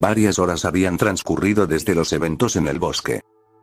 Varias horas habían transcurrido desde los eventos en el bosque.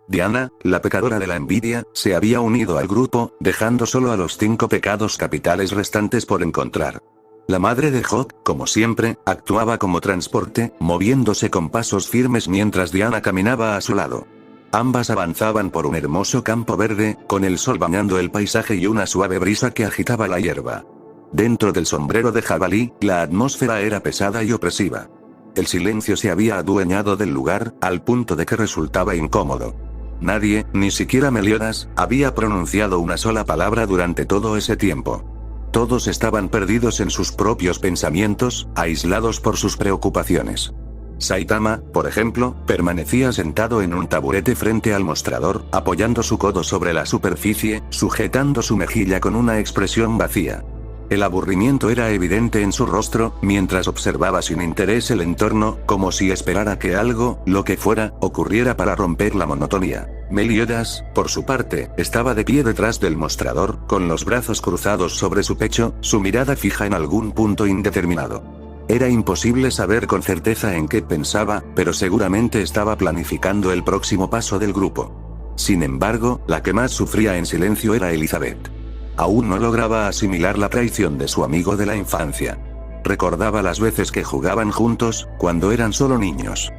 Diana, la pecadora de la envidia, se había unido al grupo, dejando solo a los 5 pecados capitales restantes por encontrar. La madre de Hawk, como siempre, actuaba como transporte, moviéndose con pasos firmes mientras Diana caminaba a su lado. Ambas avanzaban por un hermoso campo verde, con el sol bañando el paisaje y una suave brisa que agitaba la hierba. Dentro del sombrero de jabalí, la atmósfera era pesada y opresiva. El silencio se había adueñado del lugar, al punto de que resultaba incómodo. Nadie, ni siquiera Meliodas, había pronunciado una sola palabra durante todo ese tiempo. Todos estaban perdidos en sus propios pensamientos, aislados por sus preocupaciones. Saitama, por ejemplo, permanecía sentado en un taburete frente al mostrador, apoyando su codo sobre la superficie, sujetando su mejilla con una expresión vacía. El aburrimiento era evidente en su rostro, mientras observaba sin interés el entorno, como si esperara que algo, lo que fuera, ocurriera para romper la monotonía. Meliodas, por su parte, estaba de pie detrás del mostrador, con los brazos cruzados sobre su pecho, su mirada fija en algún punto indeterminado. Era imposible saber con certeza en qué pensaba, pero seguramente estaba planificando el próximo paso del grupo. Sin embargo, la que más sufría en silencio era Elizabeth. Aún no lograba asimilar la traición de su amigo de la infancia. Recordaba las veces que jugaban juntos, cuando eran solo niños.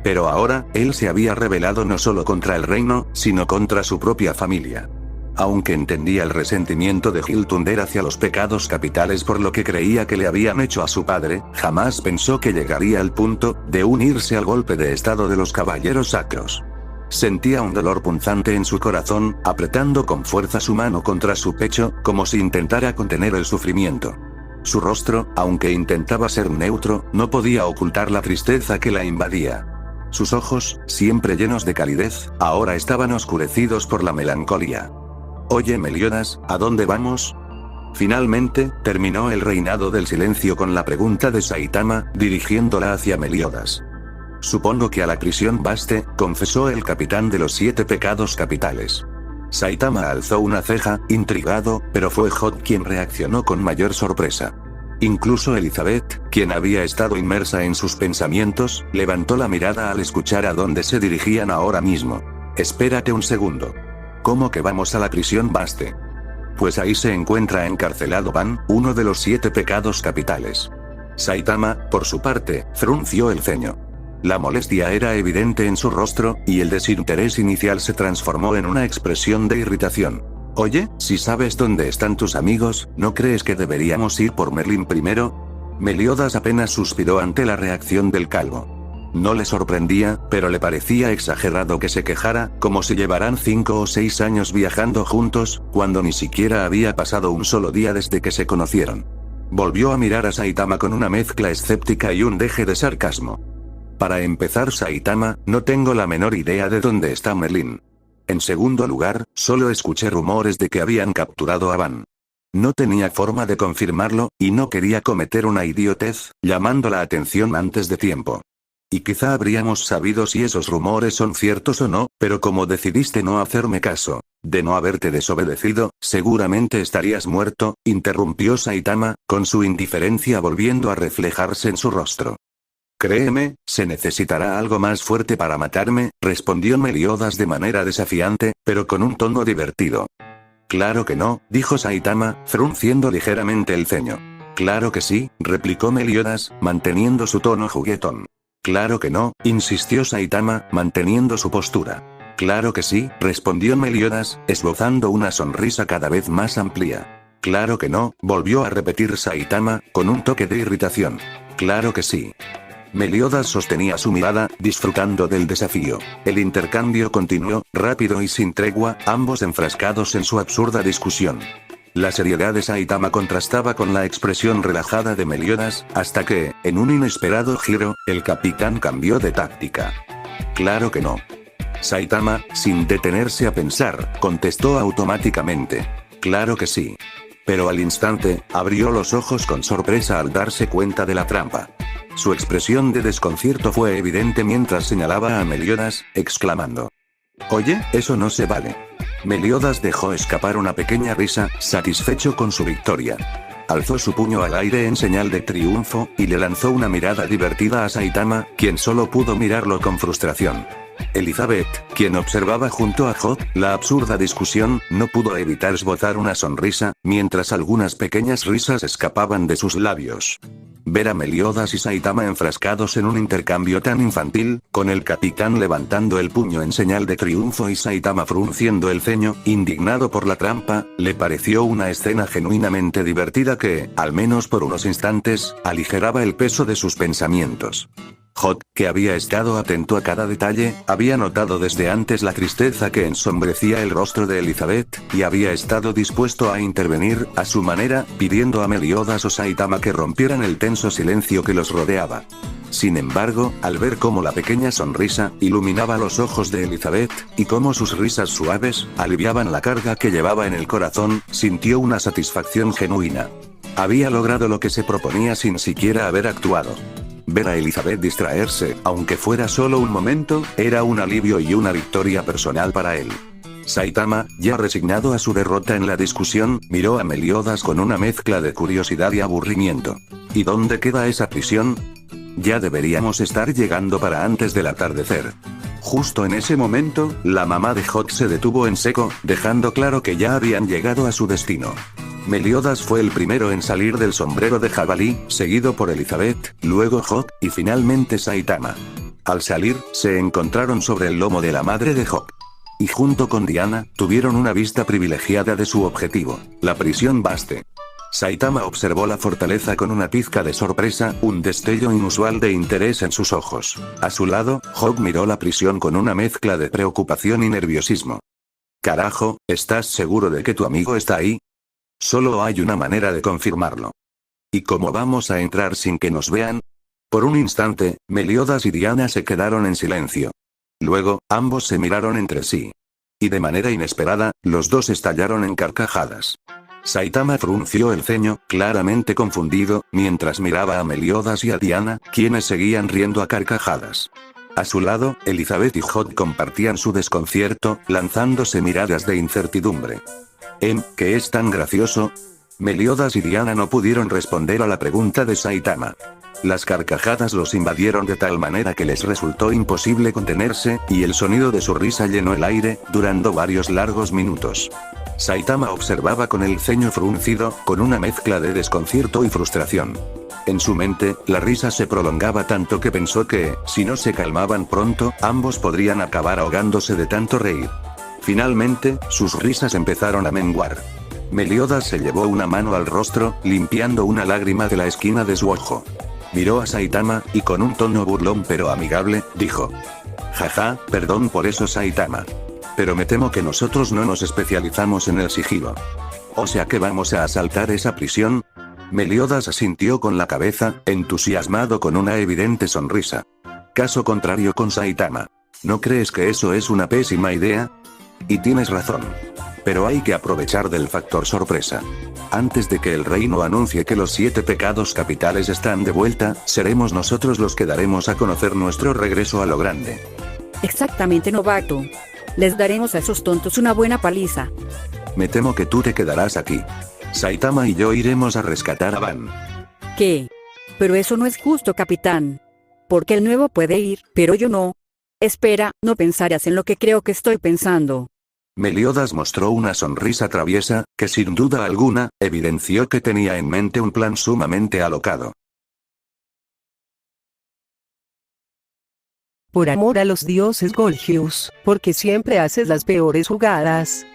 Pero ahora, él se había rebelado no solo contra el reino, sino contra su propia familia. Aunque entendía el resentimiento de Hiltunder hacia los pecados capitales por lo que creía que le habían hecho a su padre, jamás pensó que llegaría al punto de unirse al golpe de estado de los caballeros sacros. Sentía un dolor punzante en su corazón, apretando con fuerza su mano contra su pecho, como si intentara contener el sufrimiento. Su rostro, aunque intentaba ser neutro, no podía ocultar la tristeza que la invadía. Sus ojos, siempre llenos de calidez, ahora estaban oscurecidos por la melancolía. «Oye, Meliodas, ¿a dónde vamos?» Finalmente, terminó el reinado del silencio con la pregunta de Saitama, dirigiéndola hacia Meliodas. «Supongo que a la prisión Baste», confesó el capitán de los 7 pecados capitales. Saitama alzó una ceja, intrigado, pero fue Hawk quien reaccionó con mayor sorpresa. Incluso Elizabeth, quien había estado inmersa en sus pensamientos, levantó la mirada al escuchar a dónde se dirigían ahora mismo. «Espérate un segundo. ¿Cómo que vamos a la prisión Baste?» «Pues ahí se encuentra encarcelado Ban, uno de los 7 pecados capitales». Saitama, por su parte, frunció el ceño. La molestia era evidente en su rostro, y el desinterés inicial se transformó en una expresión de irritación. «Oye, si sabes dónde están tus amigos, ¿no crees que deberíamos ir por Merlín primero?» Meliodas apenas suspiró ante la reacción del calvo. No le sorprendía, pero le parecía exagerado que se quejara, como si llevaran 5 o 6 años viajando juntos, cuando ni siquiera había pasado un solo día desde que se conocieron. Volvió a mirar a Saitama con una mezcla escéptica y un deje de sarcasmo. «Para empezar, Saitama, no tengo la menor idea de dónde está Merlín. En segundo lugar, solo escuché rumores de que habían capturado a Ban. No tenía forma de confirmarlo, y no quería cometer una idiotez, llamando la atención antes de tiempo. Y quizá habríamos sabido si esos rumores son ciertos o no, pero como decidiste no hacerme caso, de no haberte desobedecido, seguramente estarías muerto», interrumpió Saitama, con su indiferencia volviendo a reflejarse en su rostro. «Créeme, se necesitará algo más fuerte para matarme», respondió Meliodas de manera desafiante, pero con un tono divertido. «Claro que no», dijo Saitama, frunciendo ligeramente el ceño. «Claro que sí», replicó Meliodas, manteniendo su tono juguetón. «Claro que no», insistió Saitama, manteniendo su postura. «Claro que sí», respondió Meliodas, esbozando una sonrisa cada vez más amplia. «Claro que no», volvió a repetir Saitama, con un toque de irritación. «Claro que sí». Meliodas sostenía su mirada, disfrutando del desafío. El intercambio continuó, rápido y sin tregua, ambos enfrascados en su absurda discusión. La seriedad de Saitama contrastaba con la expresión relajada de Meliodas, hasta que, en un inesperado giro, el capitán cambió de táctica. «Claro que no». Saitama, sin detenerse a pensar, contestó automáticamente. «Claro que sí». Pero al instante, abrió los ojos con sorpresa al darse cuenta de la trampa. Su expresión de desconcierto fue evidente mientras señalaba a Meliodas, exclamando: «Oye, eso no se vale». Meliodas dejó escapar una pequeña risa, satisfecho con su victoria. Alzó su puño al aire en señal de triunfo, y le lanzó una mirada divertida a Saitama, quien solo pudo mirarlo con frustración. Elizabeth, quien observaba junto a Hot la absurda discusión, no pudo evitar esbozar una sonrisa, mientras algunas pequeñas risas escapaban de sus labios. Ver a Meliodas y Saitama enfrascados en un intercambio tan infantil, con el capitán levantando el puño en señal de triunfo y Saitama frunciendo el ceño, indignado por la trampa, le pareció una escena genuinamente divertida que, al menos por unos instantes, aligeraba el peso de sus pensamientos. Hot, que había estado atento a cada detalle, había notado desde antes la tristeza que ensombrecía el rostro de Elizabeth, y había estado dispuesto a intervenir, a su manera, pidiendo a Meliodas o Saitama que rompieran el tenso silencio que los rodeaba. Sin embargo, al ver cómo la pequeña sonrisa iluminaba los ojos de Elizabeth, y cómo sus risas suaves aliviaban la carga que llevaba en el corazón, sintió una satisfacción genuina. Había logrado lo que se proponía sin siquiera haber actuado. Ver a Elizabeth distraerse, aunque fuera solo un momento, era un alivio y una victoria personal para él. Saitama, ya resignado a su derrota en la discusión, miró a Meliodas con una mezcla de curiosidad y aburrimiento. ¿Y dónde queda esa prisión? Ya deberíamos estar llegando para antes del atardecer. Justo en ese momento, la mamá de Hot se detuvo en seco, dejando claro que ya habían llegado a su destino. Meliodas fue el primero en salir del sombrero de jabalí, seguido por Elizabeth, luego Hot, y finalmente Saitama. Al salir, se encontraron sobre el lomo de la madre de Hot. Y junto con Diana, tuvieron una vista privilegiada de su objetivo, la prisión Baste. Saitama observó la fortaleza con una pizca de sorpresa, un destello inusual de interés en sus ojos. A su lado, Hot miró la prisión con una mezcla de preocupación y nerviosismo. Carajo, ¿estás seguro de que tu amigo está ahí? Solo hay una manera de confirmarlo. ¿Y cómo vamos a entrar sin que nos vean? Por un instante, Meliodas y Diana se quedaron en silencio. Luego, ambos se miraron entre sí. Y de manera inesperada, los dos estallaron en carcajadas. Saitama frunció el ceño, claramente confundido, mientras miraba a Meliodas y a Diana, quienes seguían riendo a carcajadas. A su lado, Elizabeth y Hot compartían su desconcierto, lanzándose miradas de incertidumbre. ¿Qué es tan gracioso? Meliodas y Diana no pudieron responder a la pregunta de Saitama. Las carcajadas los invadieron de tal manera que les resultó imposible contenerse, y el sonido de su risa llenó el aire, durando varios largos minutos. Saitama observaba con el ceño fruncido, con una mezcla de desconcierto y frustración. En su mente, la risa se prolongaba tanto que pensó que, si no se calmaban pronto, ambos podrían acabar ahogándose de tanto reír. Finalmente, sus risas empezaron a menguar. Meliodas se llevó una mano al rostro, limpiando una lágrima de la esquina de su ojo. Miró a Saitama, y con un tono burlón pero amigable, dijo: «Jaja, perdón por eso, Saitama. Pero me temo que nosotros no nos especializamos en el sigilo. ¿O sea que vamos a asaltar esa prisión?» Meliodas asintió con la cabeza, entusiasmado con una evidente sonrisa. Caso contrario con Saitama. ¿No crees que eso es una pésima idea? Y tienes razón. Pero hay que aprovechar del factor sorpresa. Antes de que el reino anuncie que los 7 pecados capitales están de vuelta, seremos nosotros los que daremos a conocer nuestro regreso a lo grande. Exactamente, novato. Les daremos a esos tontos una buena paliza. Me temo que tú te quedarás aquí. Saitama y yo iremos a rescatar a Van. ¿Qué? Pero eso no es justo, capitán. Porque el nuevo puede ir, pero yo no. Espera, no pensarás en lo que creo que estoy pensando. Meliodas mostró una sonrisa traviesa, que sin duda alguna, evidenció que tenía en mente un plan sumamente alocado. Por amor a los dioses, Golgius, porque siempre haces las peores jugadas.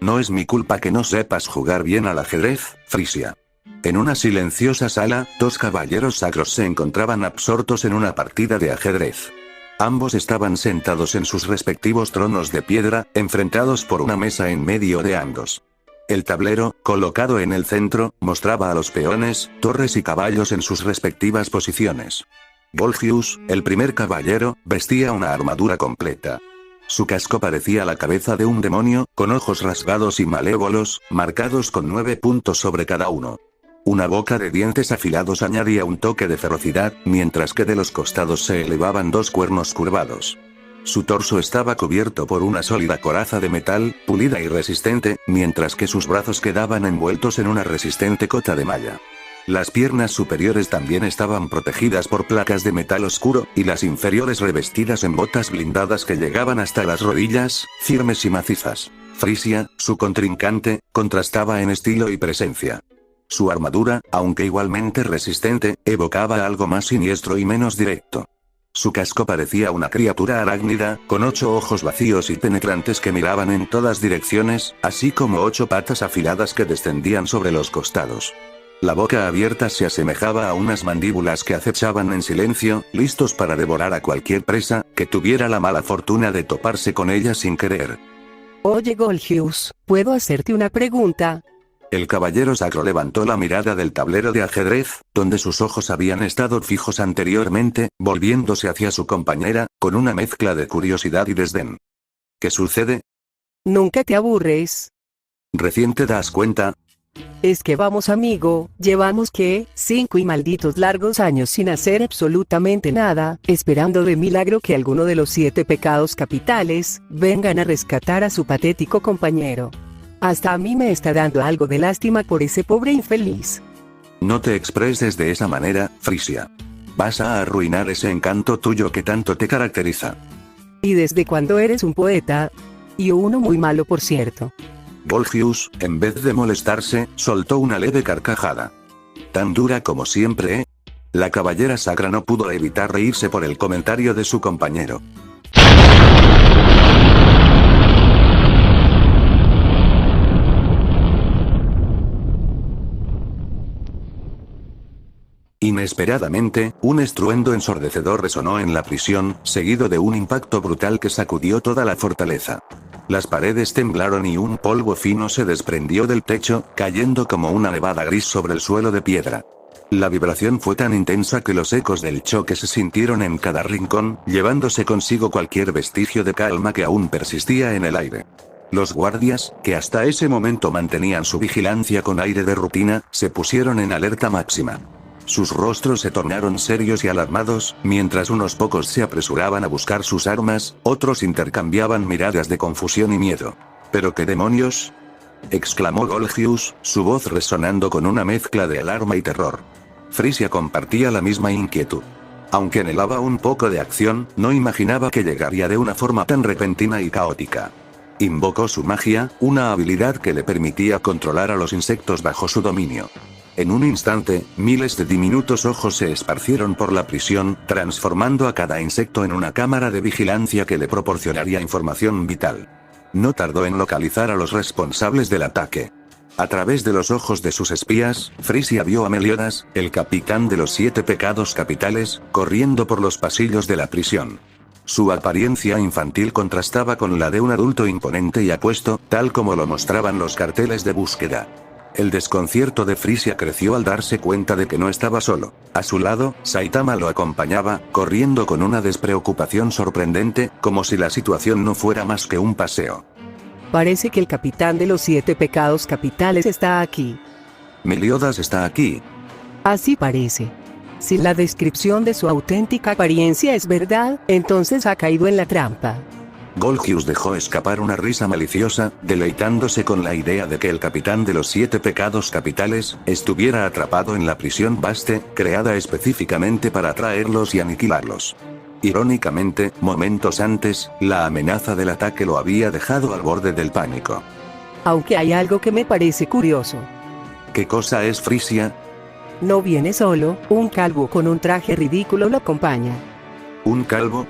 No es mi culpa que no sepas jugar bien al ajedrez, Frisia. En una silenciosa sala, 2 caballeros sacros se encontraban absortos en una partida de ajedrez. Ambos estaban sentados en sus respectivos tronos de piedra, enfrentados por una mesa en medio de ambos. El tablero, colocado en el centro, mostraba a los peones, torres y caballos en sus respectivas posiciones. Golgius, el primer caballero, vestía una armadura completa. Su casco parecía la cabeza de un demonio, con ojos rasgados y malévolos, marcados con 9 puntos sobre cada uno. Una boca de dientes afilados añadía un toque de ferocidad, mientras que de los costados se elevaban 2 cuernos curvados. Su torso estaba cubierto por una sólida coraza de metal, pulida y resistente, mientras que sus brazos quedaban envueltos en una resistente cota de malla. Las piernas superiores también estaban protegidas por placas de metal oscuro, y las inferiores revestidas en botas blindadas que llegaban hasta las rodillas, firmes y macizas. Frisia, su contrincante, contrastaba en estilo y presencia. Su armadura, aunque igualmente resistente, evocaba algo más siniestro y menos directo. Su casco parecía una criatura arácnida, con 8 ojos vacíos y penetrantes que miraban en todas direcciones, así como 8 patas afiladas que descendían sobre los costados. La boca abierta se asemejaba a unas mandíbulas que acechaban en silencio, listos para devorar a cualquier presa, que tuviera la mala fortuna de toparse con ella sin querer. Oye Golgius, ¿puedo hacerte una pregunta? El caballero sacro levantó la mirada del tablero de ajedrez, donde sus ojos habían estado fijos anteriormente, volviéndose hacia su compañera, con una mezcla de curiosidad y desdén. ¿Qué sucede? ¿Nunca te aburres? ¿Recién te das cuenta? Es que vamos amigo, llevamos ¿qué? 5 y malditos largos años sin hacer absolutamente nada, esperando de milagro que alguno de los 7 pecados capitales, vengan a rescatar a su patético compañero. Hasta a mí me está dando algo de lástima por ese pobre infeliz. No te expreses de esa manera, Frisia. Vas a arruinar ese encanto tuyo que tanto te caracteriza. ¿Y desde cuándo eres un poeta? Y uno muy malo por cierto. Golgius, en vez de molestarse, soltó una leve carcajada. Tan dura como siempre, ¿eh? La caballera sacra no pudo evitar reírse por el comentario de su compañero. Inesperadamente, un estruendo ensordecedor resonó en la prisión, seguido de un impacto brutal que sacudió toda la fortaleza. Las paredes temblaron y un polvo fino se desprendió del techo, cayendo como una nevada gris sobre el suelo de piedra. La vibración fue tan intensa que los ecos del choque se sintieron en cada rincón, llevándose consigo cualquier vestigio de calma que aún persistía en el aire. Los guardias, que hasta ese momento mantenían su vigilancia con aire de rutina, se pusieron en alerta máxima. Sus rostros se tornaron serios y alarmados, mientras unos pocos se apresuraban a buscar sus armas, otros intercambiaban miradas de confusión y miedo. ¿Pero qué demonios?, exclamó Golgius, su voz resonando con una mezcla de alarma y terror. Frisia compartía la misma inquietud. Aunque anhelaba un poco de acción, no imaginaba que llegaría de una forma tan repentina y caótica. Invocó su magia, una habilidad que le permitía controlar a los insectos bajo su dominio. En un instante, miles de diminutos ojos se esparcieron por la prisión, transformando a cada insecto en una cámara de vigilancia que le proporcionaría información vital. No tardó en localizar a los responsables del ataque. A través de los ojos de sus espías, Frisia vio a Meliodas, el capitán de los 7 pecados capitales, corriendo por los pasillos de la prisión. Su apariencia infantil contrastaba con la de un adulto imponente y apuesto, tal como lo mostraban los carteles de búsqueda. El desconcierto de Frisia creció al darse cuenta de que no estaba solo. A su lado, Saitama lo acompañaba, corriendo con una despreocupación sorprendente, como si la situación no fuera más que un paseo. Parece que el capitán de los 7 pecados capitales está aquí. Meliodas está aquí. Así parece. Si la descripción de su auténtica apariencia es verdad, entonces ha caído en la trampa. Golgius dejó escapar una risa maliciosa, deleitándose con la idea de que el capitán de los 7 pecados capitales estuviera atrapado en la prisión Baste, creada específicamente para atraerlos y aniquilarlos. Irónicamente, momentos antes, la amenaza del ataque lo había dejado al borde del pánico. Aunque hay algo que me parece curioso. ¿Qué cosa es, Frisia? No viene solo, un calvo con un traje ridículo lo acompaña. ¿Un calvo?,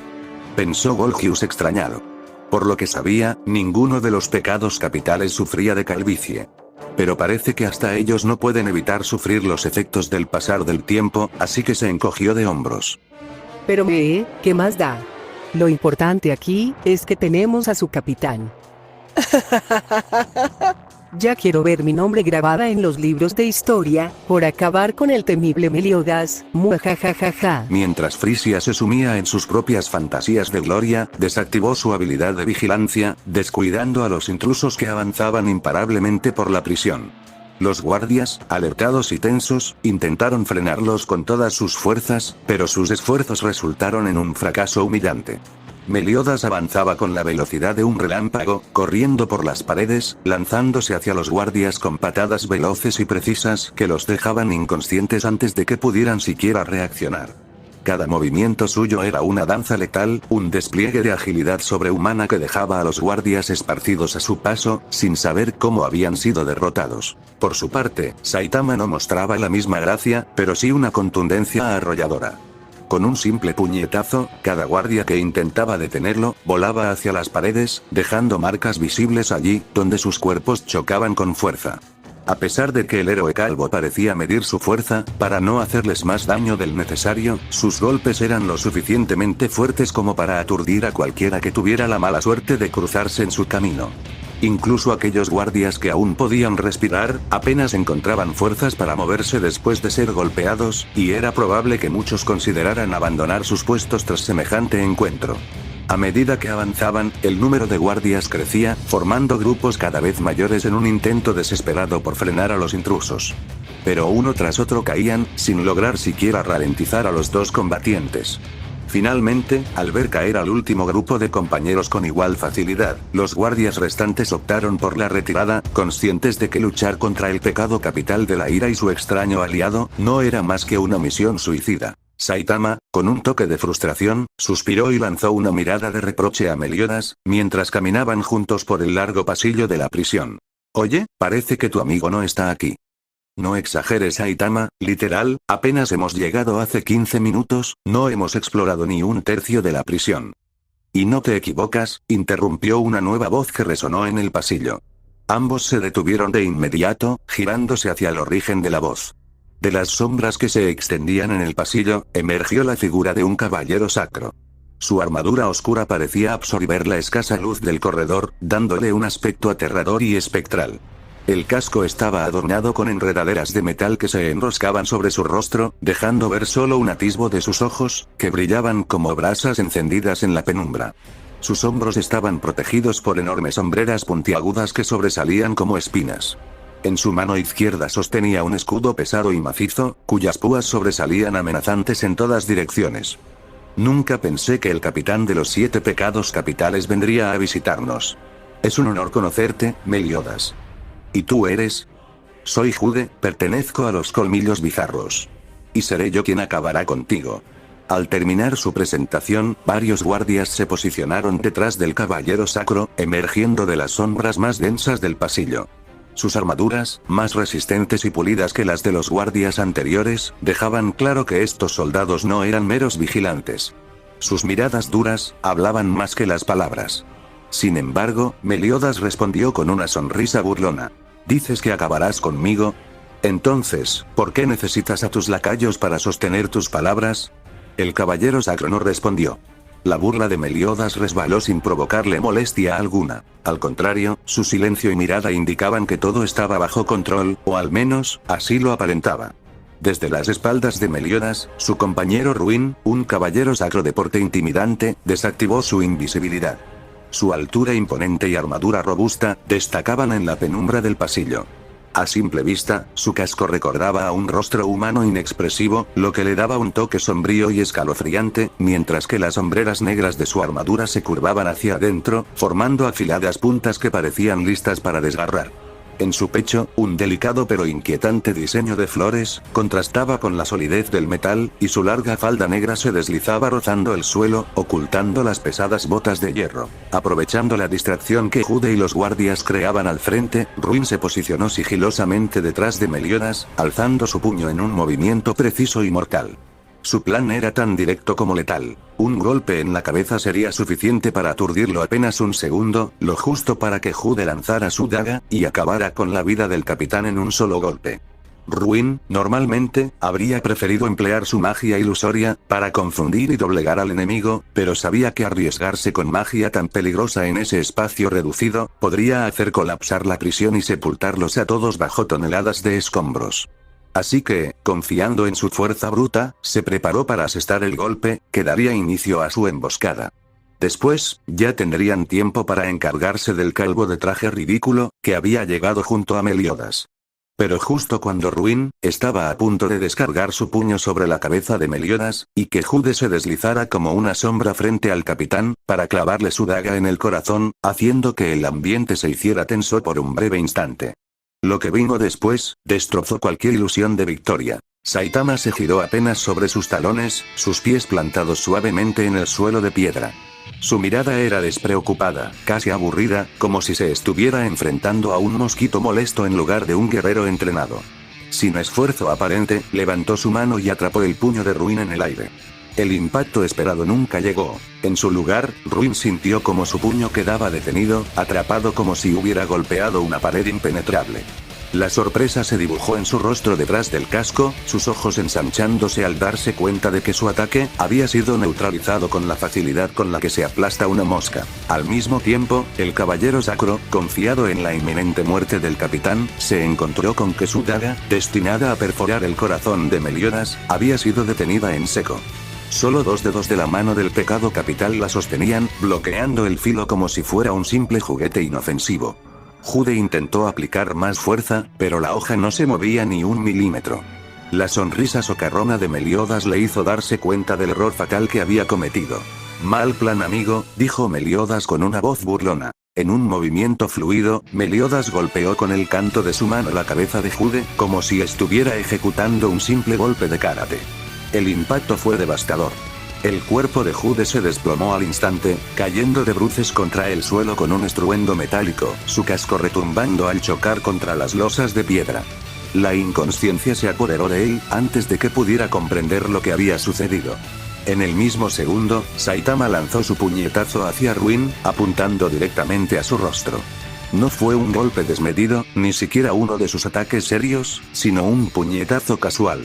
pensó Golgius extrañado. Por lo que sabía, ninguno de los pecados capitales sufría de calvicie. Pero parece que hasta ellos no pueden evitar sufrir los efectos del pasar del tiempo, así que se encogió de hombros. Pero ¿qué más da? Lo importante aquí, es que tenemos a su capitán. Ya quiero ver mi nombre grabada en los libros de historia, por acabar con el temible Meliodas, muajajajaja. Mientras Frisia se sumía en sus propias fantasías de gloria, desactivó su habilidad de vigilancia, descuidando a los intrusos que avanzaban imparablemente por la prisión. Los guardias, alertados y tensos, intentaron frenarlos con todas sus fuerzas, pero sus esfuerzos resultaron en un fracaso humillante. Meliodas avanzaba con la velocidad de un relámpago, corriendo por las paredes, lanzándose hacia los guardias con patadas veloces y precisas que los dejaban inconscientes antes de que pudieran siquiera reaccionar. Cada movimiento suyo era una danza letal, un despliegue de agilidad sobrehumana que dejaba a los guardias esparcidos a su paso, sin saber cómo habían sido derrotados. Por su parte, Saitama no mostraba la misma gracia, pero sí una contundencia arrolladora. Con un simple puñetazo, cada guardia que intentaba detenerlo, volaba hacia las paredes, dejando marcas visibles allí, donde sus cuerpos chocaban con fuerza. A pesar de que el héroe calvo parecía medir su fuerza, para no hacerles más daño del necesario, sus golpes eran lo suficientemente fuertes como para aturdir a cualquiera que tuviera la mala suerte de cruzarse en su camino. Incluso aquellos guardias que aún podían respirar, apenas encontraban fuerzas para moverse después de ser golpeados, y era probable que muchos consideraran abandonar sus puestos tras semejante encuentro. A medida que avanzaban, el número de guardias crecía, formando grupos cada vez mayores en un intento desesperado por frenar a los intrusos. Pero uno tras otro caían, sin lograr siquiera ralentizar a los dos combatientes. Finalmente, al ver caer al último grupo de compañeros con igual facilidad, los guardias restantes optaron por la retirada, conscientes de que luchar contra el pecado capital de la ira y su extraño aliado, no era más que una misión suicida. Saitama, con un toque de frustración, suspiró y lanzó una mirada de reproche a Meliodas, mientras caminaban juntos por el largo pasillo de la prisión. Oye, parece que tu amigo no está aquí. No exageres, Saitama, literal, apenas hemos llegado hace 15 minutos, no hemos explorado ni un tercio de la prisión. Y no te equivocas, interrumpió una nueva voz que resonó en el pasillo. Ambos se detuvieron de inmediato, girándose hacia el origen de la voz. De las sombras que se extendían en el pasillo, emergió la figura de un caballero sacro. Su armadura oscura parecía absorber la escasa luz del corredor, dándole un aspecto aterrador y espectral. El casco estaba adornado con enredaderas de metal que se enroscaban sobre su rostro, dejando ver solo un atisbo de sus ojos, que brillaban como brasas encendidas en la penumbra. Sus hombros estaban protegidos por enormes hombreras puntiagudas que sobresalían como espinas. En su mano izquierda sostenía un escudo pesado y macizo, cuyas púas sobresalían amenazantes en todas direcciones. Nunca pensé que el capitán de los 7 pecados capitales vendría a visitarnos. Es un honor conocerte, Meliodas. ¿Y tú eres? Soy Jude, pertenezco a los colmillos bizarros. Y seré yo quien acabará contigo. Al terminar su presentación, varios guardias se posicionaron detrás del caballero sacro, emergiendo de las sombras más densas del pasillo. Sus armaduras, más resistentes y pulidas que las de los guardias anteriores, dejaban claro que estos soldados no eran meros vigilantes. Sus miradas duras, hablaban más que las palabras. Sin embargo, Meliodas respondió con una sonrisa burlona. ¿Dices que acabarás conmigo? Entonces, ¿por qué necesitas a tus lacayos para sostener tus palabras? El caballero sacro no respondió. La burla de Meliodas resbaló sin provocarle molestia alguna. Al contrario, su silencio y mirada indicaban que todo estaba bajo control, o al menos, así lo aparentaba. Desde las espaldas de Meliodas, su compañero Ruin, un caballero sacro de porte intimidante, desactivó su invisibilidad. Su altura imponente y armadura robusta, destacaban en la penumbra del pasillo. A simple vista, su casco recordaba a un rostro humano inexpresivo, lo que le daba un toque sombrío y escalofriante, mientras que las hombreras negras de su armadura se curvaban hacia adentro, formando afiladas puntas que parecían listas para desgarrar. En su pecho, un delicado pero inquietante diseño de flores, contrastaba con la solidez del metal, y su larga falda negra se deslizaba rozando el suelo, ocultando las pesadas botas de hierro. Aprovechando la distracción que Jude y los guardias creaban al frente, Ruin se posicionó sigilosamente detrás de Meliodas, alzando su puño en un movimiento preciso y mortal. Su plan era tan directo como letal. Un golpe en la cabeza sería suficiente para aturdirlo apenas un segundo, lo justo para que Jude lanzara su daga, y acabara con la vida del capitán en un solo golpe. Ruin, normalmente, habría preferido emplear su magia ilusoria, para confundir y doblegar al enemigo, pero sabía que arriesgarse con magia tan peligrosa en ese espacio reducido, podría hacer colapsar la prisión y sepultarlos a todos bajo toneladas de escombros. Así que, confiando en su fuerza bruta, se preparó para asestar el golpe, que daría inicio a su emboscada. Después, ya tendrían tiempo para encargarse del calvo de traje ridículo, que había llegado junto a Meliodas. Pero justo cuando Ruin estaba a punto de descargar su puño sobre la cabeza de Meliodas, y que Jude se deslizara como una sombra frente al capitán, para clavarle su daga en el corazón, haciendo que el ambiente se hiciera tenso por un breve instante. Lo que vino después, destrozó cualquier ilusión de victoria. Saitama se giró apenas sobre sus talones, sus pies plantados suavemente en el suelo de piedra. Su mirada era despreocupada, casi aburrida, como si se estuviera enfrentando a un mosquito molesto en lugar de un guerrero entrenado. Sin esfuerzo aparente, levantó su mano y atrapó el puño de Ruin en el aire. El impacto esperado nunca llegó. En su lugar, Ruin sintió como su puño quedaba detenido, atrapado como si hubiera golpeado una pared impenetrable. La sorpresa se dibujó en su rostro detrás del casco, sus ojos ensanchándose al darse cuenta de que su ataque había sido neutralizado con la facilidad con la que se aplasta una mosca. Al mismo tiempo, el caballero sacro, confiado en la inminente muerte del capitán, se encontró con que su daga, destinada a perforar el corazón de Meliodas, había sido detenida en seco. Solo 2 dedos de la mano del pecado capital la sostenían, bloqueando el filo como si fuera un simple juguete inofensivo. Jude intentó aplicar más fuerza, pero la hoja no se movía ni un milímetro. La sonrisa socarrona de Meliodas le hizo darse cuenta del error fatal que había cometido. Mal plan, amigo, dijo Meliodas con una voz burlona. En un movimiento fluido, Meliodas golpeó con el canto de su mano la cabeza de Jude, como si estuviera ejecutando un simple golpe de karate. El impacto fue devastador. El cuerpo de Jude se desplomó al instante, cayendo de bruces contra el suelo con un estruendo metálico, su casco retumbando al chocar contra las losas de piedra. La inconsciencia se apoderó de él, antes de que pudiera comprender lo que había sucedido. En el mismo segundo, Saitama lanzó su puñetazo hacia Ruin, apuntando directamente a su rostro. No fue un golpe desmedido, ni siquiera uno de sus ataques serios, sino un puñetazo casual.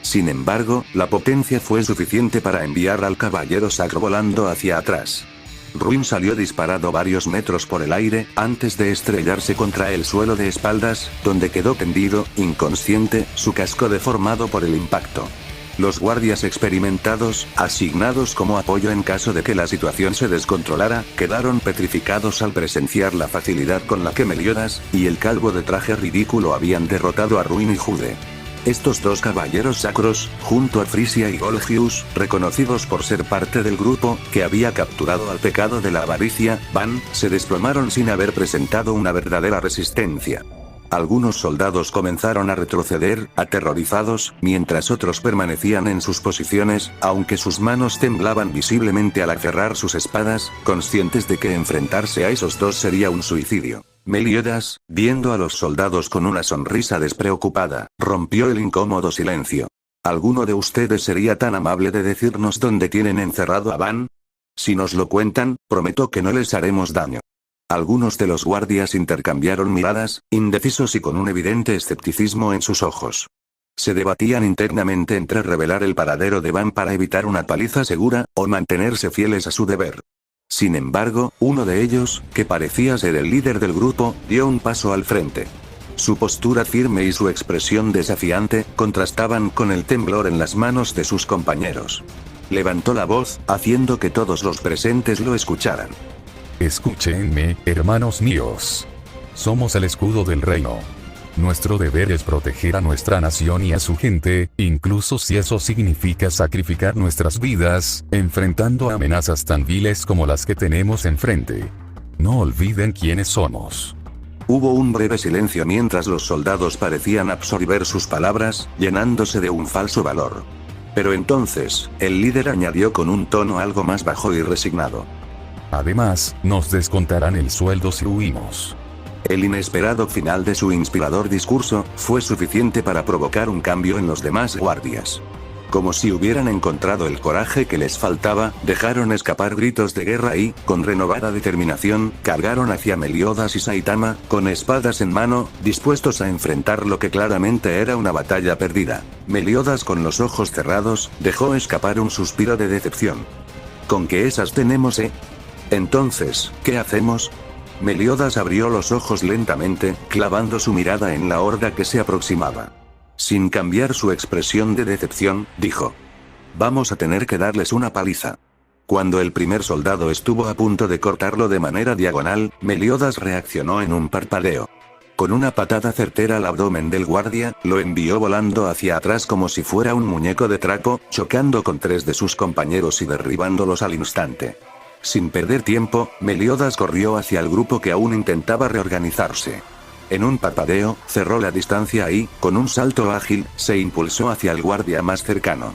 Sin embargo, la potencia fue suficiente para enviar al caballero sacro volando hacia atrás. Ruin salió disparado varios metros por el aire, antes de estrellarse contra el suelo de espaldas, donde quedó tendido, inconsciente, su casco deformado por el impacto. Los guardias experimentados, asignados como apoyo en caso de que la situación se descontrolara, quedaron petrificados al presenciar la facilidad con la que Meliodas y el calvo de traje ridículo habían derrotado a Ruin y Jude. Estos 2 caballeros sacros, junto a Frisia y Golgius, reconocidos por ser parte del grupo que había capturado al pecado de la avaricia, se desplomaron sin haber presentado una verdadera resistencia. Algunos soldados comenzaron a retroceder, aterrorizados, mientras otros permanecían en sus posiciones, aunque sus manos temblaban visiblemente al aferrar sus espadas, conscientes de que enfrentarse a esos 2 sería un suicidio. Meliodas, viendo a los soldados con una sonrisa despreocupada, rompió el incómodo silencio. ¿Alguno de ustedes sería tan amable de decirnos dónde tienen encerrado a Van? Si nos lo cuentan, prometo que no les haremos daño. Algunos de los guardias intercambiaron miradas, indecisos y con un evidente escepticismo en sus ojos. Se debatían internamente entre revelar el paradero de Van para evitar una paliza segura, o mantenerse fieles a su deber. Sin embargo, uno de ellos, que parecía ser el líder del grupo, dio un paso al frente. Su postura firme y su expresión desafiante, contrastaban con el temblor en las manos de sus compañeros. Levantó la voz, haciendo que todos los presentes lo escucharan. Escúchenme, hermanos míos. Somos el escudo del reino. Nuestro deber es proteger a nuestra nación y a su gente, incluso si eso significa sacrificar nuestras vidas, enfrentando amenazas tan viles como las que tenemos enfrente. No olviden quiénes somos. Hubo un breve silencio mientras los soldados parecían absorber sus palabras, llenándose de un falso valor. Pero entonces, el líder añadió con un tono algo más bajo y resignado. Además, nos descontarán el sueldo si huimos. El inesperado final de su inspirador discurso fue suficiente para provocar un cambio en los demás guardias. Como si hubieran encontrado el coraje que les faltaba, dejaron escapar gritos de guerra y, con renovada determinación, cargaron hacia Meliodas y Saitama, con espadas en mano, dispuestos a enfrentar lo que claramente era una batalla perdida. Meliodas, con los ojos cerrados, dejó escapar un suspiro de decepción. ¿Con qué esas tenemos, Entonces, ¿qué hacemos? Meliodas abrió los ojos lentamente, clavando su mirada en la horda que se aproximaba. Sin cambiar su expresión de decepción, dijo: «Vamos a tener que darles una paliza». Cuando el primer soldado estuvo a punto de cortarlo de manera diagonal, Meliodas reaccionó en un parpadeo. Con una patada certera al abdomen del guardia, lo envió volando hacia atrás como si fuera un muñeco de trapo, chocando con 3 de sus compañeros y derribándolos al instante. Sin perder tiempo, Meliodas corrió hacia el grupo que aún intentaba reorganizarse. En un parpadeo, cerró la distancia y, con un salto ágil, se impulsó hacia el guardia más cercano.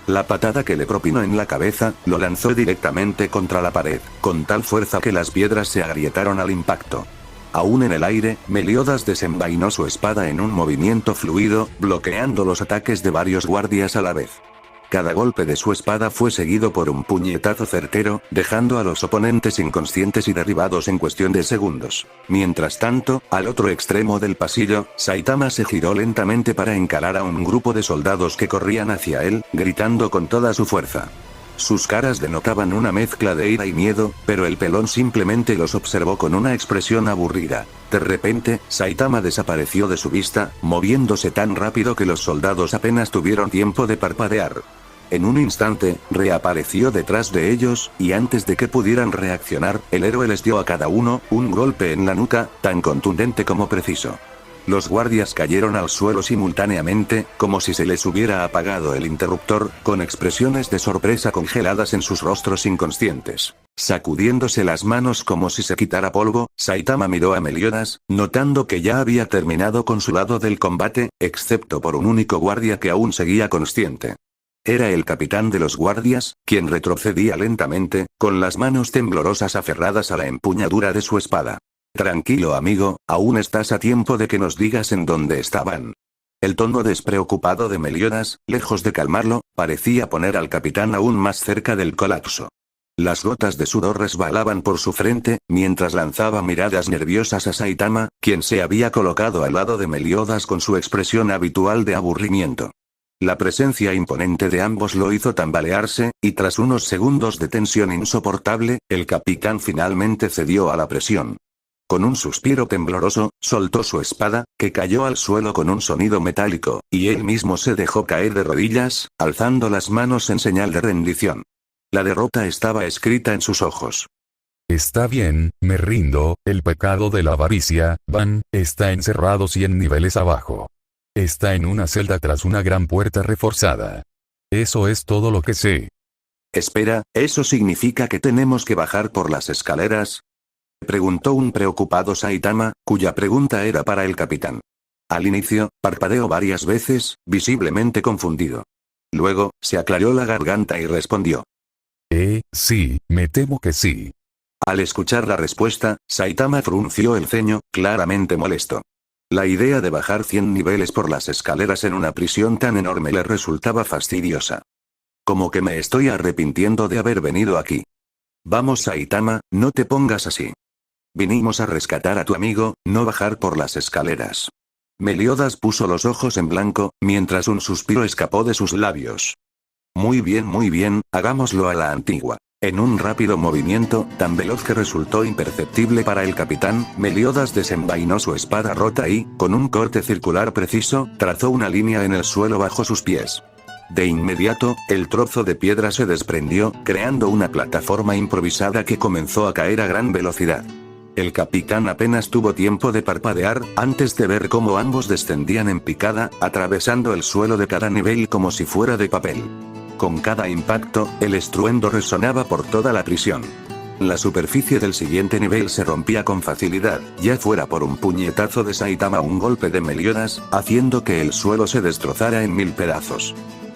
La patada que le propinó en la cabeza, lo lanzó directamente contra la pared, con tal fuerza que las piedras se agrietaron al impacto. Aún en el aire, Meliodas desenvainó su espada en un movimiento fluido, bloqueando los ataques de varios guardias a la vez. Cada golpe de su espada fue seguido por un puñetazo certero, dejando a los oponentes inconscientes y derribados en cuestión de segundos. Mientras tanto, al otro extremo del pasillo, Saitama se giró lentamente para encarar a un grupo de soldados que corrían hacia él, gritando con toda su fuerza. Sus caras denotaban una mezcla de ira y miedo, pero el pelón simplemente los observó con una expresión aburrida. De repente, Saitama desapareció de su vista, moviéndose tan rápido que los soldados apenas tuvieron tiempo de parpadear. En un instante, reapareció detrás de ellos, y antes de que pudieran reaccionar, el héroe les dio a cada uno un golpe en la nuca, tan contundente como preciso. Los guardias cayeron al suelo simultáneamente, como si se les hubiera apagado el interruptor, con expresiones de sorpresa congeladas en sus rostros inconscientes. Sacudiéndose las manos como si se quitara polvo, Saitama miró a Meliodas, notando que ya había terminado con su lado del combate, excepto por un único guardia que aún seguía consciente. Era el capitán de los guardias, quien retrocedía lentamente, con las manos temblorosas aferradas a la empuñadura de su espada. Tranquilo amigo, aún estás a tiempo de que nos digas en dónde estaban. El tono despreocupado de Meliodas, lejos de calmarlo, parecía poner al capitán aún más cerca del colapso. Las gotas de sudor resbalaban por su frente, mientras lanzaba miradas nerviosas a Saitama, quien se había colocado al lado de Meliodas con su expresión habitual de aburrimiento. La presencia imponente de ambos lo hizo tambalearse, y tras unos segundos de tensión insoportable, el capitán finalmente cedió a la presión. Con un suspiro tembloroso, soltó su espada, que cayó al suelo con un sonido metálico, y él mismo se dejó caer de rodillas, alzando las manos en señal de rendición. La derrota estaba escrita en sus ojos. Está bien, me rindo, el pecado de la avaricia, Van, está encerrado 100 niveles abajo. Está en una celda tras una gran puerta reforzada. Eso es todo lo que sé. Espera, ¿eso significa que tenemos que bajar por las escaleras?, preguntó un preocupado Saitama, cuya pregunta era para el capitán. Al inicio, parpadeó varias veces, visiblemente confundido. Luego, se aclaró la garganta y respondió. Sí, me temo que sí. Al escuchar la respuesta, Saitama frunció el ceño, claramente molesto. La idea de bajar 100 niveles por las escaleras en una prisión tan enorme le resultaba fastidiosa. Como que me estoy arrepintiendo de haber venido aquí. Vamos Saitama, no te pongas así. Vinimos a rescatar a tu amigo, no bajar por las escaleras. Meliodas puso los ojos en blanco, mientras un suspiro escapó de sus labios. Muy bien, hagámoslo a la antigua. En un rápido movimiento, tan veloz que resultó imperceptible para el capitán, Meliodas desenvainó su espada rota y, con un corte circular preciso, trazó una línea en el suelo bajo sus pies. De inmediato, el trozo de piedra se desprendió, creando una plataforma improvisada que comenzó a caer a gran velocidad. El capitán apenas tuvo tiempo de parpadear, antes de ver cómo ambos descendían en picada, atravesando el suelo de cada nivel como si fuera de papel. Con cada impacto, el estruendo resonaba por toda la prisión. La superficie del siguiente nivel se rompía con facilidad, ya fuera por un puñetazo de Saitama o un golpe de Meliodas, haciendo que el suelo se destrozara en 1000 pedazos.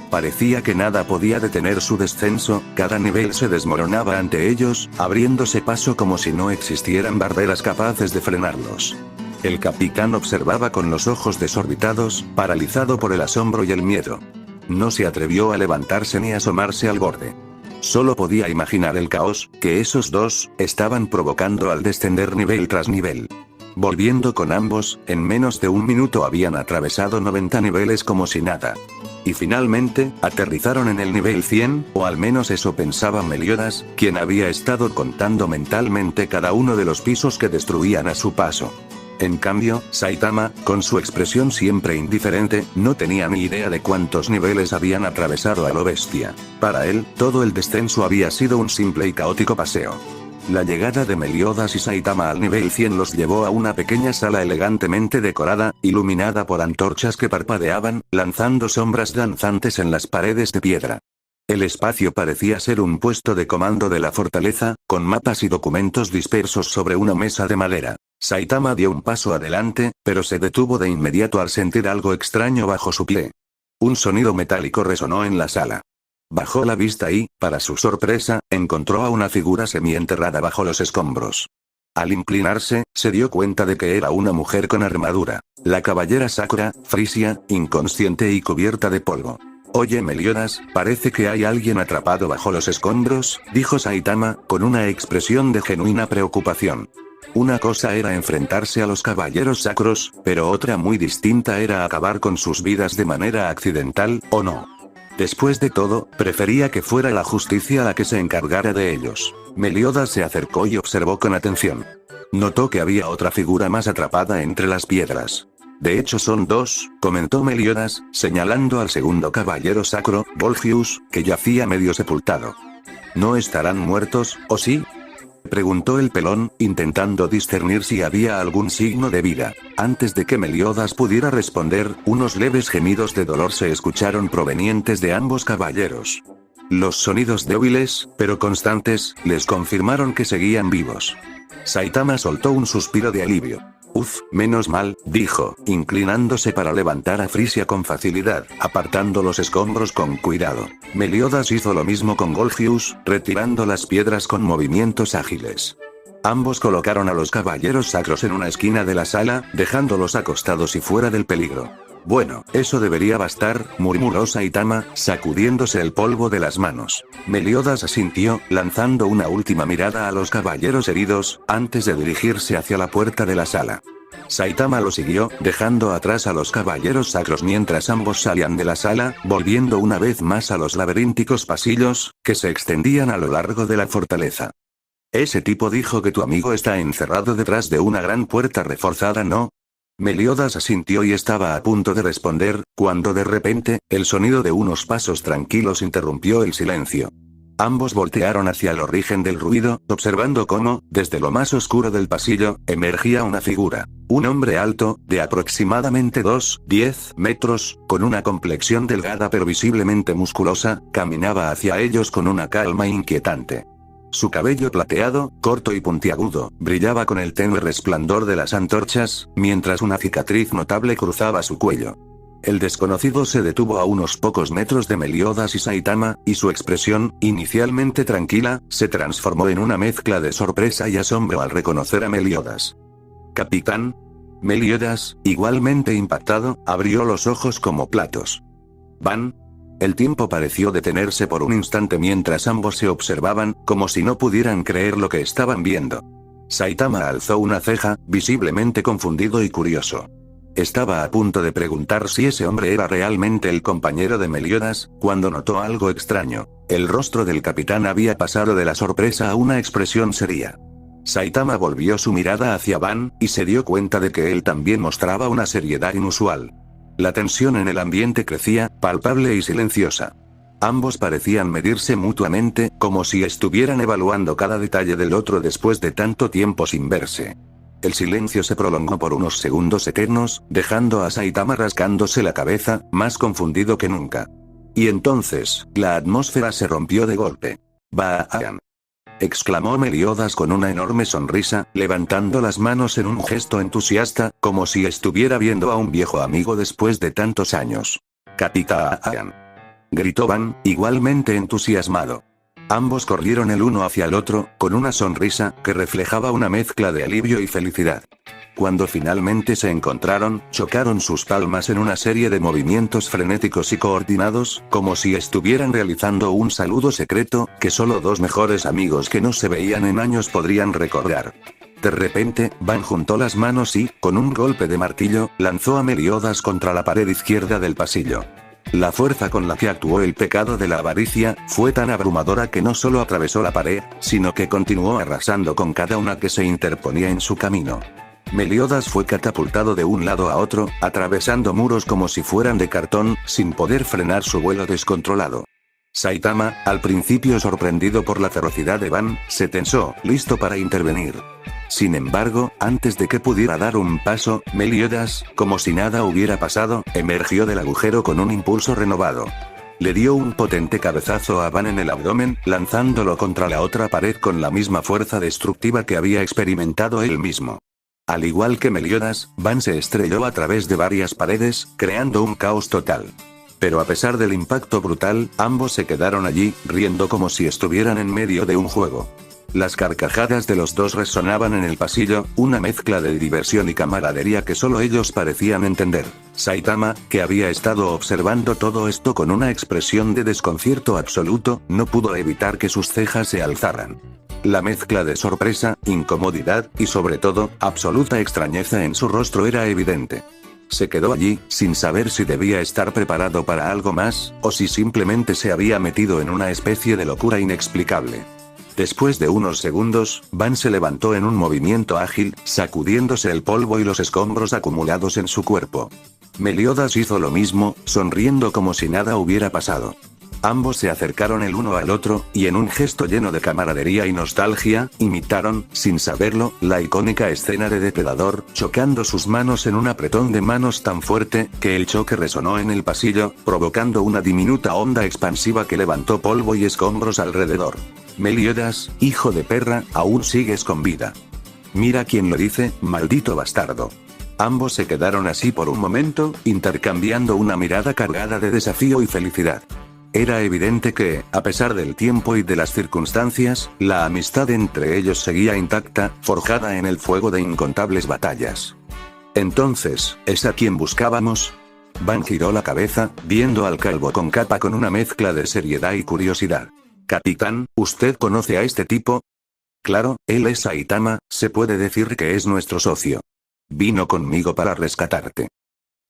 Parecía que nada podía detener su descenso, cada nivel se desmoronaba ante ellos, abriéndose paso como si no existieran barreras capaces de frenarlos. El capitán observaba con los ojos desorbitados, paralizado por el asombro y el miedo. No se atrevió a levantarse ni asomarse al borde. Solo podía imaginar el caos que esos dos estaban provocando al descender nivel tras nivel. Volviendo con ambos, en menos de un minuto habían atravesado 90 niveles como si nada. Y finalmente, aterrizaron en el nivel 100, o al menos eso pensaba Meliodas, quien había estado contando mentalmente cada uno de los pisos que destruían a su paso. En cambio, Saitama, con su expresión siempre indiferente, no tenía ni idea de cuántos niveles habían atravesado a lo bestia. Para él, todo el descenso había sido un simple y caótico paseo. La llegada de Meliodas y Saitama al nivel 100 los llevó a una pequeña sala elegantemente decorada, iluminada por antorchas que parpadeaban, lanzando sombras danzantes en las paredes de piedra. El espacio parecía ser un puesto de comando de la fortaleza, con mapas y documentos dispersos sobre una mesa de madera. Saitama dio un paso adelante, pero se detuvo de inmediato al sentir algo extraño bajo su pie. Un sonido metálico resonó en la sala. Bajó la vista y, para su sorpresa, encontró a una figura semienterrada bajo los escombros. Al inclinarse, se dio cuenta de que era una mujer con armadura. La caballera Sakura, frisia, inconsciente y cubierta de polvo. Oye Meliodas, parece que hay alguien atrapado bajo los escombros, dijo Saitama, con una expresión de genuina preocupación. Una cosa era enfrentarse a los caballeros sacros, pero otra muy distinta era acabar con sus vidas de manera accidental, ¿o no? Después de todo, prefería que fuera la justicia la que se encargara de ellos. Meliodas se acercó y observó con atención. Notó que había otra figura más atrapada entre las piedras. De hecho son dos, comentó Meliodas, señalando al segundo caballero sacro, Volgius, que yacía medio sepultado. ¿No estarán muertos, o sí? Preguntó el pelón, intentando discernir si había algún signo de vida. Antes de que Meliodas pudiera responder, unos leves gemidos de dolor se escucharon provenientes de ambos caballeros. Los sonidos débiles, pero constantes, les confirmaron que seguían vivos. Saitama soltó un suspiro de alivio. Uf, menos mal, dijo, inclinándose para levantar a Frisia con facilidad, apartando los escombros con cuidado. Meliodas hizo lo mismo con Volgius, retirando las piedras con movimientos ágiles. Ambos colocaron a los caballeros sacros en una esquina de la sala, dejándolos acostados y fuera del peligro. Bueno, eso debería bastar, murmuró Saitama, sacudiéndose el polvo de las manos. Meliodas asintió, lanzando una última mirada a los caballeros heridos, antes de dirigirse hacia la puerta de la sala. Saitama lo siguió, dejando atrás a los caballeros sacros mientras ambos salían de la sala, volviendo una vez más a los laberínticos pasillos, que se extendían a lo largo de la fortaleza. Ese tipo dijo que tu amigo está encerrado detrás de una gran puerta reforzada, ¿no? Meliodas asintió y estaba a punto de responder, cuando de repente, el sonido de unos pasos tranquilos interrumpió el silencio. Ambos voltearon hacia el origen del ruido, observando cómo, desde lo más oscuro del pasillo, emergía una figura. Un hombre alto, de aproximadamente 10 metros, con una complexión delgada pero visiblemente musculosa, caminaba hacia ellos con una calma inquietante. Su cabello plateado, corto y puntiagudo, brillaba con el tenue resplandor de las antorchas, mientras una cicatriz notable cruzaba su cuello. El desconocido se detuvo a unos pocos metros de Meliodas y Saitama, y su expresión, inicialmente tranquila, se transformó en una mezcla de sorpresa y asombro al reconocer a Meliodas. «Capitán». Meliodas, igualmente impactado, abrió los ojos como platos. «¿Van?» El tiempo pareció detenerse por un instante mientras ambos se observaban, como si no pudieran creer lo que estaban viendo. Saitama alzó una ceja, visiblemente confundido y curioso. Estaba a punto de preguntar si ese hombre era realmente el compañero de Meliodas, cuando notó algo extraño. El rostro del capitán había pasado de la sorpresa a una expresión seria. Saitama volvió su mirada hacia Van, y se dio cuenta de que él también mostraba una seriedad inusual. La tensión en el ambiente crecía, palpable y silenciosa. Ambos parecían medirse mutuamente, como si estuvieran evaluando cada detalle del otro después de tanto tiempo sin verse. El silencio se prolongó por unos segundos eternos, dejando a Saitama rascándose la cabeza, más confundido que nunca. Y entonces, la atmósfera se rompió de golpe. «Baan», exclamó Meliodas con una enorme sonrisa, levantando las manos en un gesto entusiasta, como si estuviera viendo a un viejo amigo después de tantos años. «Capitán», gritó Van, igualmente entusiasmado. Ambos corrieron el uno hacia el otro, con una sonrisa que reflejaba una mezcla de alivio y felicidad. Cuando finalmente se encontraron, chocaron sus palmas en una serie de movimientos frenéticos y coordinados, como si estuvieran realizando un saludo secreto, que solo dos mejores amigos que no se veían en años podrían recordar. De repente, Van juntó las manos y, con un golpe de martillo, lanzó a Meliodas contra la pared izquierda del pasillo. La fuerza con la que actuó el pecado de la avaricia, fue tan abrumadora que no solo atravesó la pared, sino que continuó arrasando con cada una que se interponía en su camino. Meliodas fue catapultado de un lado a otro, atravesando muros como si fueran de cartón, sin poder frenar su vuelo descontrolado. Saitama, al principio sorprendido por la ferocidad de Van, se tensó, listo para intervenir. Sin embargo, antes de que pudiera dar un paso, Meliodas, como si nada hubiera pasado, emergió del agujero con un impulso renovado. Le dio un potente cabezazo a Van en el abdomen, lanzándolo contra la otra pared con la misma fuerza destructiva que había experimentado él mismo. Al igual que Meliodas, Van se estrelló a través de varias paredes, creando un caos total. Pero a pesar del impacto brutal, ambos se quedaron allí, riendo como si estuvieran en medio de un juego. Las carcajadas de los dos resonaban en el pasillo, una mezcla de diversión y camaradería que solo ellos parecían entender. Saitama, que había estado observando todo esto con una expresión de desconcierto absoluto, no pudo evitar que sus cejas se alzaran. La mezcla de sorpresa, incomodidad, y sobre todo, absoluta extrañeza en su rostro era evidente. Se quedó allí, sin saber si debía estar preparado para algo más, o si simplemente se había metido en una especie de locura inexplicable. Después de unos segundos, Van se levantó en un movimiento ágil, sacudiéndose el polvo y los escombros acumulados en su cuerpo. Meliodas hizo lo mismo, sonriendo como si nada hubiera pasado. Ambos se acercaron el uno al otro, y en un gesto lleno de camaradería y nostalgia, imitaron, sin saberlo, la icónica escena de Depredador, chocando sus manos en un apretón de manos tan fuerte, que el choque resonó en el pasillo, provocando una diminuta onda expansiva que levantó polvo y escombros alrededor. Meliodas, hijo de perra, aún sigues con vida. Mira quién lo dice, maldito bastardo. Ambos se quedaron así por un momento, intercambiando una mirada cargada de desafío y felicidad. Era evidente que, a pesar del tiempo y de las circunstancias, la amistad entre ellos seguía intacta, forjada en el fuego de incontables batallas. Entonces, ¿es a quien buscábamos? Van giró la cabeza, viendo al calvo con capa con una mezcla de seriedad y curiosidad. Capitán, ¿usted conoce a este tipo? Claro, él es Saitama, se puede decir que es nuestro socio. Vino conmigo para rescatarte.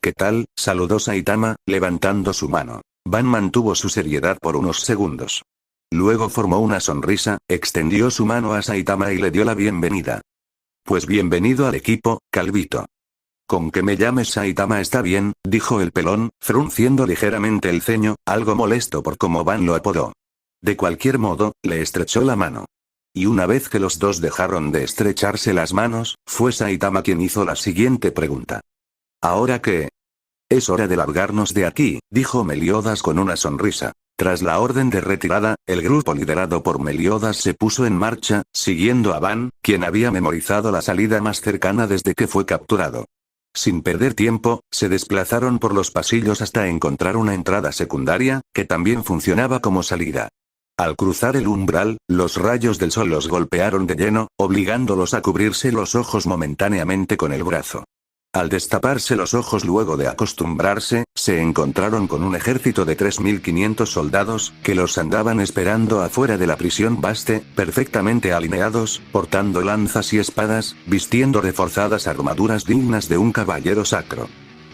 ¿Qué tal? Saludó Saitama, levantando su mano. Van mantuvo su seriedad por unos segundos. Luego formó una sonrisa, extendió su mano a Saitama y le dio la bienvenida. Pues bienvenido al equipo, Calvito. Con que me llames Saitama está bien, dijo el pelón, frunciendo ligeramente el ceño, algo molesto por cómo Van lo apodó. De cualquier modo, le estrechó la mano. Y una vez que los dos dejaron de estrecharse las manos, fue Saitama quien hizo la siguiente pregunta. ¿Ahora qué? Es hora de largarnos de aquí, dijo Meliodas con una sonrisa. Tras la orden de retirada, el grupo liderado por Meliodas se puso en marcha, siguiendo a Van, quien había memorizado la salida más cercana desde que fue capturado. Sin perder tiempo, se desplazaron por los pasillos hasta encontrar una entrada secundaria, que también funcionaba como salida. Al cruzar el umbral, los rayos del sol los golpearon de lleno, obligándolos a cubrirse los ojos momentáneamente con el brazo. Al destaparse los ojos luego de acostumbrarse, se encontraron con un ejército de 3.500 soldados, que los andaban esperando afuera de la prisión Baste, perfectamente alineados, portando lanzas y espadas, vistiendo reforzadas armaduras dignas de un caballero sacro.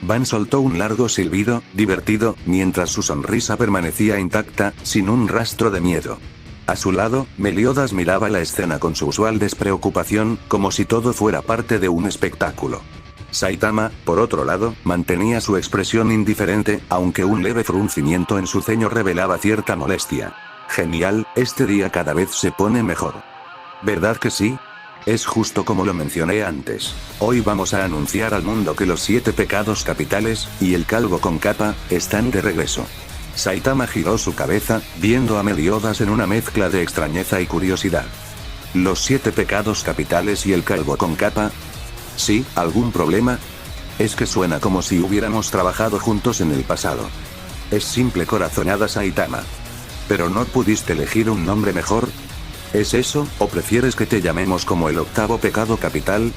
Van soltó un largo silbido, divertido, mientras su sonrisa permanecía intacta, sin un rastro de miedo. A su lado, Meliodas miraba la escena con su usual despreocupación, como si todo fuera parte de un espectáculo. Saitama, por otro lado, mantenía su expresión indiferente, aunque un leve fruncimiento en su ceño revelaba cierta molestia. Genial, este día cada vez se pone mejor. ¿Verdad que sí? Es justo como lo mencioné antes. Hoy vamos a anunciar al mundo que los 7 pecados capitales, y el calvo con capa, están de regreso. Saitama giró su cabeza, viendo a Meliodas en una mezcla de extrañeza y curiosidad. ¿Los 7 pecados capitales y el calvo con capa? ¿Sí? ¿Algún problema? Es que suena como si hubiéramos trabajado juntos en el pasado. Es simple corazonada, Saitama. ¿Pero no pudiste elegir un nombre mejor? ¿Es eso, o prefieres que te llamemos como el 8º pecado capital?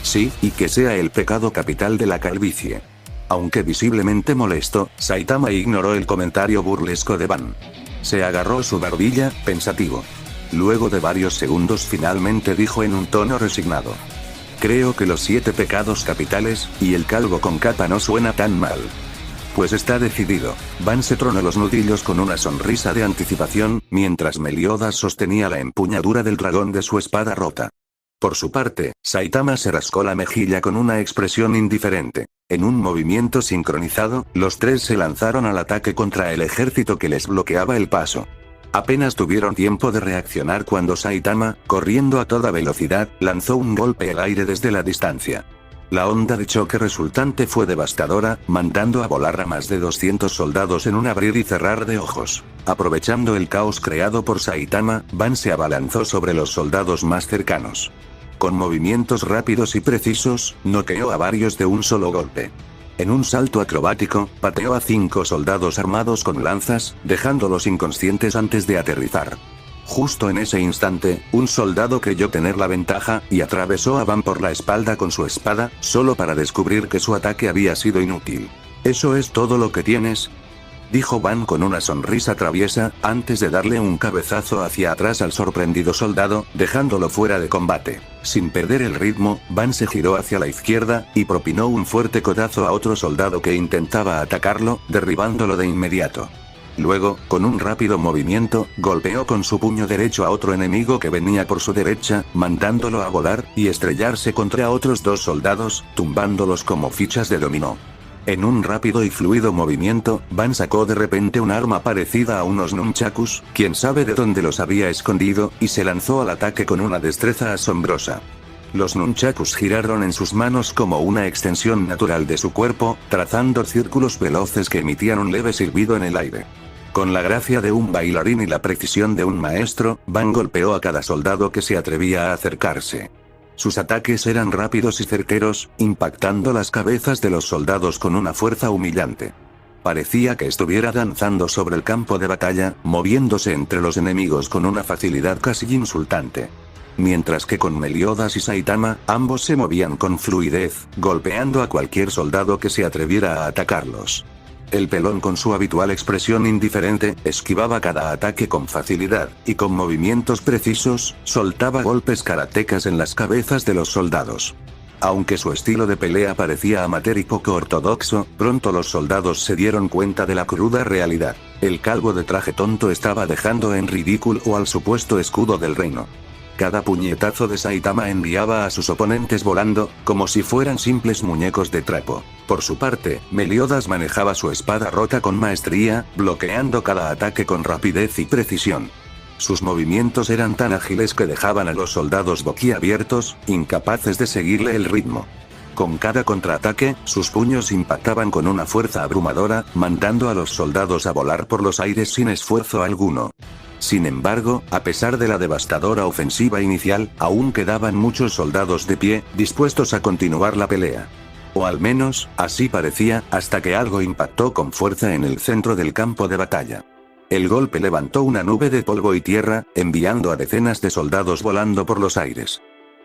Sí, y que sea el pecado capital de la calvicie. Aunque visiblemente molesto, Saitama ignoró el comentario burlesco de Van. Se agarró su barbilla, pensativo. Luego de varios segundos finalmente dijo en un tono resignado. Creo que los 7 pecados capitales, y el calvo con capa no suena tan mal. Pues está decidido. Van se tronó los nudillos con una sonrisa de anticipación, mientras Meliodas sostenía la empuñadura del dragón de su espada rota. Por su parte, Saitama se rascó la mejilla con una expresión indiferente. En un movimiento sincronizado, los tres se lanzaron al ataque contra el ejército que les bloqueaba el paso. Apenas tuvieron tiempo de reaccionar cuando Saitama, corriendo a toda velocidad, lanzó un golpe al aire desde la distancia. La onda de choque resultante fue devastadora, mandando a volar a más de 200 soldados en un abrir y cerrar de ojos. Aprovechando el caos creado por Saitama, Ban se abalanzó sobre los soldados más cercanos. Con movimientos rápidos y precisos, noqueó a varios de un solo golpe. En un salto acrobático, pateó a 5 soldados armados con lanzas, dejándolos inconscientes antes de aterrizar. Justo en ese instante, un soldado creyó tener la ventaja, y atravesó a Ban por la espalda con su espada, solo para descubrir que su ataque había sido inútil. ¿Eso es todo lo que tienes?, dijo Ban con una sonrisa traviesa, antes de darle un cabezazo hacia atrás al sorprendido soldado, dejándolo fuera de combate. Sin perder el ritmo, Ban se giró hacia la izquierda, y propinó un fuerte codazo a otro soldado que intentaba atacarlo, derribándolo de inmediato. Luego, con un rápido movimiento, golpeó con su puño derecho a otro enemigo que venía por su derecha, mandándolo a volar, y estrellarse contra otros 2 soldados, tumbándolos como fichas de dominó. En un rápido y fluido movimiento, Ban sacó de repente un arma parecida a unos nunchakus, quién sabe de dónde los había escondido, y se lanzó al ataque con una destreza asombrosa. Los nunchakus giraron en sus manos como una extensión natural de su cuerpo, trazando círculos veloces que emitían un leve silbido en el aire. Con la gracia de un bailarín y la precisión de un maestro, Ban golpeó a cada soldado que se atrevía a acercarse. Sus ataques eran rápidos y certeros, impactando las cabezas de los soldados con una fuerza humillante. Parecía que estuviera danzando sobre el campo de batalla, moviéndose entre los enemigos con una facilidad casi insultante. Mientras que con Meliodas y Saitama, ambos se movían con fluidez, golpeando a cualquier soldado que se atreviera a atacarlos. El pelón, con su habitual expresión indiferente, esquivaba cada ataque con facilidad, y con movimientos precisos, soltaba golpes karatecas en las cabezas de los soldados. Aunque su estilo de pelea parecía amateur y poco ortodoxo, pronto los soldados se dieron cuenta de la cruda realidad. El calvo de traje tonto estaba dejando en ridículo al supuesto escudo del reino. Cada puñetazo de Saitama enviaba a sus oponentes volando, como si fueran simples muñecos de trapo. Por su parte, Meliodas manejaba su espada rota con maestría, bloqueando cada ataque con rapidez y precisión. Sus movimientos eran tan ágiles que dejaban a los soldados boquiabiertos, incapaces de seguirle el ritmo. Con cada contraataque, sus puños impactaban con una fuerza abrumadora, mandando a los soldados a volar por los aires sin esfuerzo alguno. Sin embargo, a pesar de la devastadora ofensiva inicial, aún quedaban muchos soldados de pie, dispuestos a continuar la pelea. O al menos, así parecía, hasta que algo impactó con fuerza en el centro del campo de batalla. El golpe levantó una nube de polvo y tierra, enviando a decenas de soldados volando por los aires.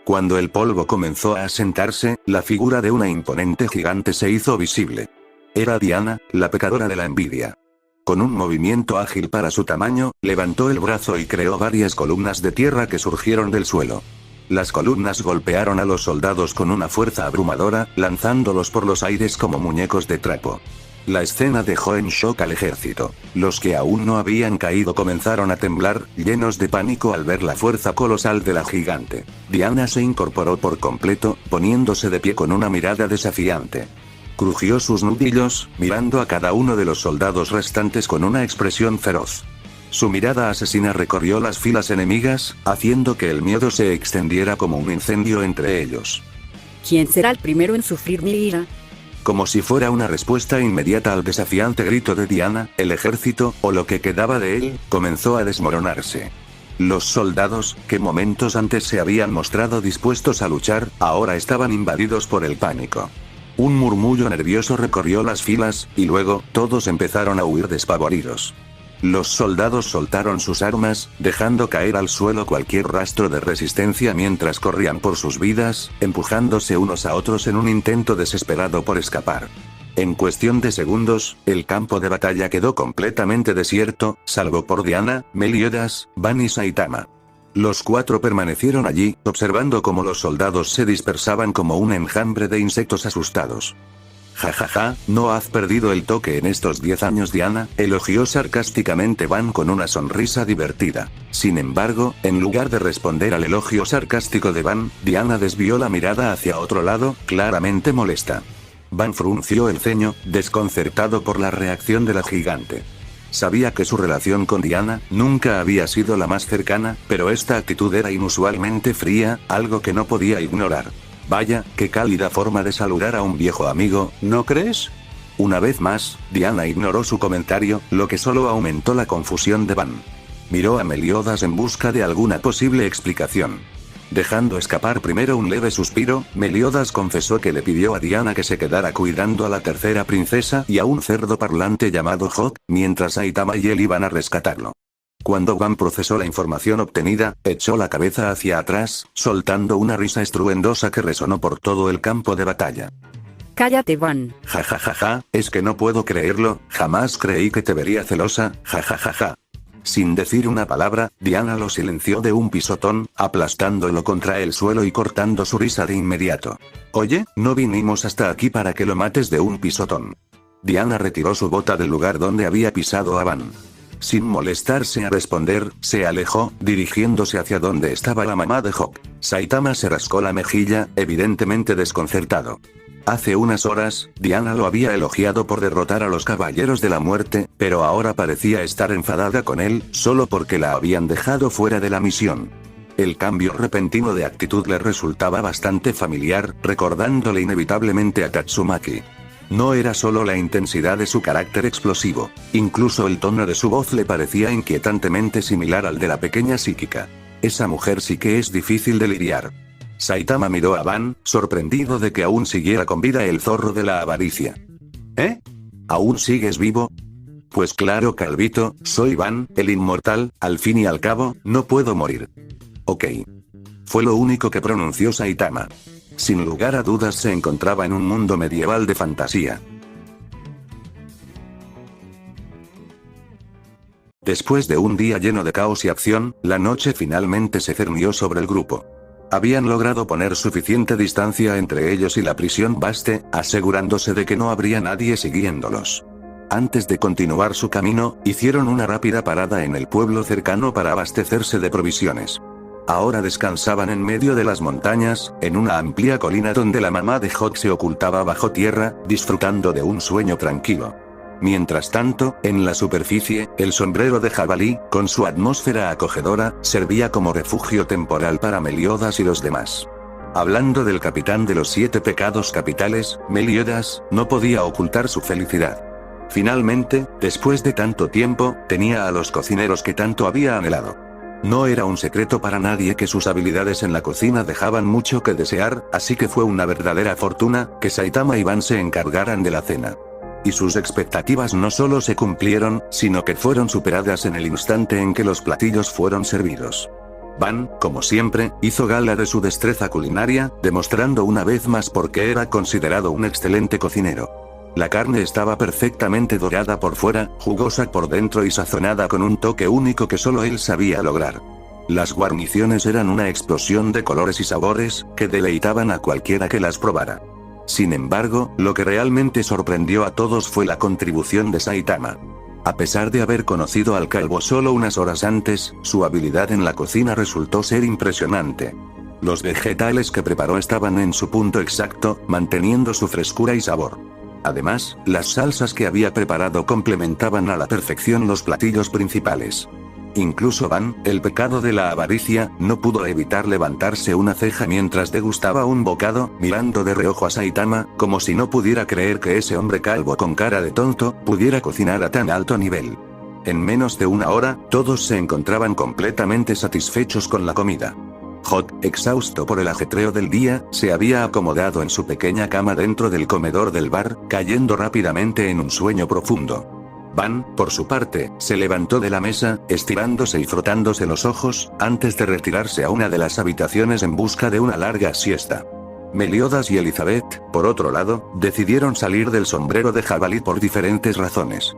Cuando el polvo comenzó a asentarse, la figura de una imponente gigante se hizo visible. Era Diana, la pecadora de la envidia. Con un movimiento ágil para su tamaño, levantó el brazo y creó varias columnas de tierra que surgieron del suelo. Las columnas golpearon a los soldados con una fuerza abrumadora, lanzándolos por los aires como muñecos de trapo. La escena dejó en shock al ejército. Los que aún no habían caído comenzaron a temblar, llenos de pánico al ver la fuerza colosal de la gigante. Diana se incorporó por completo, poniéndose de pie con una mirada desafiante. Crujió sus nudillos, mirando a cada uno de los soldados restantes con una expresión feroz. Su mirada asesina recorrió las filas enemigas, haciendo que el miedo se extendiera como un incendio entre ellos. ¿Quién será el primero en sufrir mi ira? Como si fuera una respuesta inmediata al desafiante grito de Diana, el ejército, o lo que quedaba de él, comenzó a desmoronarse. Los soldados, que momentos antes se habían mostrado dispuestos a luchar, ahora estaban invadidos por el pánico. Un murmullo nervioso recorrió las filas, y luego, todos empezaron a huir despavoridos. Los soldados soltaron sus armas, dejando caer al suelo cualquier rastro de resistencia mientras corrían por sus vidas, empujándose unos a otros en un intento desesperado por escapar. En cuestión de segundos, el campo de batalla quedó completamente desierto, salvo por Diana, Meliodas, Ban y Saitama. Los 4 permanecieron allí, observando cómo los soldados se dispersaban como un enjambre de insectos asustados. Jajaja, no has perdido el toque en estos 10 años, Diana, elogió sarcásticamente Van con una sonrisa divertida. Sin embargo, en lugar de responder al elogio sarcástico de Van, Diana desvió la mirada hacia otro lado, claramente molesta. Van frunció el ceño, desconcertado por la reacción de la gigante. Sabía que su relación con Diana nunca había sido la más cercana, pero esta actitud era inusualmente fría, algo que no podía ignorar. Vaya, qué cálida forma de saludar a un viejo amigo, ¿no crees? Una vez más, Diana ignoró su comentario, lo que solo aumentó la confusión de Van. Miró a Meliodas en busca de alguna posible explicación. Dejando escapar primero un leve suspiro, Meliodas confesó que le pidió a Diana que se quedara cuidando a la tercera princesa y a un cerdo parlante llamado Hawk, mientras Saitama y él iban a rescatarlo. Cuando Van procesó la información obtenida, echó la cabeza hacia atrás, soltando una risa estruendosa que resonó por todo el campo de batalla. Cállate, Van. Jajajaja, es que no puedo creerlo, jamás creí que te vería celosa, jajajaja. Sin decir una palabra, Diana lo silenció de un pisotón, aplastándolo contra el suelo y cortando su risa de inmediato. Oye, no vinimos hasta aquí para que lo mates de un pisotón. Diana retiró su bota del lugar donde había pisado a Van. Sin molestarse a responder, se alejó, dirigiéndose hacia donde estaba la mamá de Hawk. Saitama se rascó la mejilla, evidentemente desconcertado. Hace unas horas, Diana lo había elogiado por derrotar a los Caballeros de la Muerte, pero ahora parecía estar enfadada con él, solo porque la habían dejado fuera de la misión. El cambio repentino de actitud le resultaba bastante familiar, recordándole inevitablemente a Tatsumaki. No era solo la intensidad de su carácter explosivo, incluso el tono de su voz le parecía inquietantemente similar al de la pequeña psíquica. Esa mujer sí que es difícil de lidiar. Saitama miró a Van, sorprendido de que aún siguiera con vida el zorro de la avaricia. ¿Eh? ¿Aún sigues vivo? Pues claro, Calvito, soy Van, el inmortal, al fin y al cabo, no puedo morir. Ok. Fue lo único que pronunció Saitama. Sin lugar a dudas se encontraba en un mundo medieval de fantasía. Después de un día lleno de caos y acción, la noche finalmente se cernió sobre el grupo. Habían logrado poner suficiente distancia entre ellos y la prisión Baste, asegurándose de que no habría nadie siguiéndolos. Antes de continuar su camino, hicieron una rápida parada en el pueblo cercano para abastecerse de provisiones. Ahora descansaban en medio de las montañas, en una amplia colina donde la mamá de Hawk se ocultaba bajo tierra, disfrutando de un sueño tranquilo. Mientras tanto, en la superficie, el sombrero de jabalí, con su atmósfera acogedora, servía como refugio temporal para Meliodas y los demás. Hablando del capitán de los 7 pecados capitales, Meliodas, no podía ocultar su felicidad. Finalmente, después de tanto tiempo, tenía a los cocineros que tanto había anhelado. No era un secreto para nadie que sus habilidades en la cocina dejaban mucho que desear, así que fue una verdadera fortuna que Saitama y Van se encargaran de la cena. Y sus expectativas no solo se cumplieron, sino que fueron superadas en el instante en que los platillos fueron servidos. Van, como siempre, hizo gala de su destreza culinaria, demostrando una vez más por qué era considerado un excelente cocinero. La carne estaba perfectamente dorada por fuera, jugosa por dentro y sazonada con un toque único que solo él sabía lograr. Las guarniciones eran una explosión de colores y sabores, que deleitaban a cualquiera que las probara. Sin embargo, lo que realmente sorprendió a todos fue la contribución de Saitama. A pesar de haber conocido al calvo solo unas horas antes, su habilidad en la cocina resultó ser impresionante. Los vegetales que preparó estaban en su punto exacto, manteniendo su frescura y sabor. Además, las salsas que había preparado complementaban a la perfección los platillos principales. Incluso Van, el pecado de la avaricia, no pudo evitar levantarse una ceja mientras degustaba un bocado, mirando de reojo a Saitama, como si no pudiera creer que ese hombre calvo con cara de tonto, pudiera cocinar a tan alto nivel. En menos de una hora, todos se encontraban completamente satisfechos con la comida. Hawk, exhausto por el ajetreo del día, se había acomodado en su pequeña cama dentro del comedor del bar, cayendo rápidamente en un sueño profundo. Van, por su parte, se levantó de la mesa, estirándose y frotándose los ojos, antes de retirarse a una de las habitaciones en busca de una larga siesta. Meliodas y Elizabeth, por otro lado, decidieron salir del sombrero de jabalí por diferentes razones.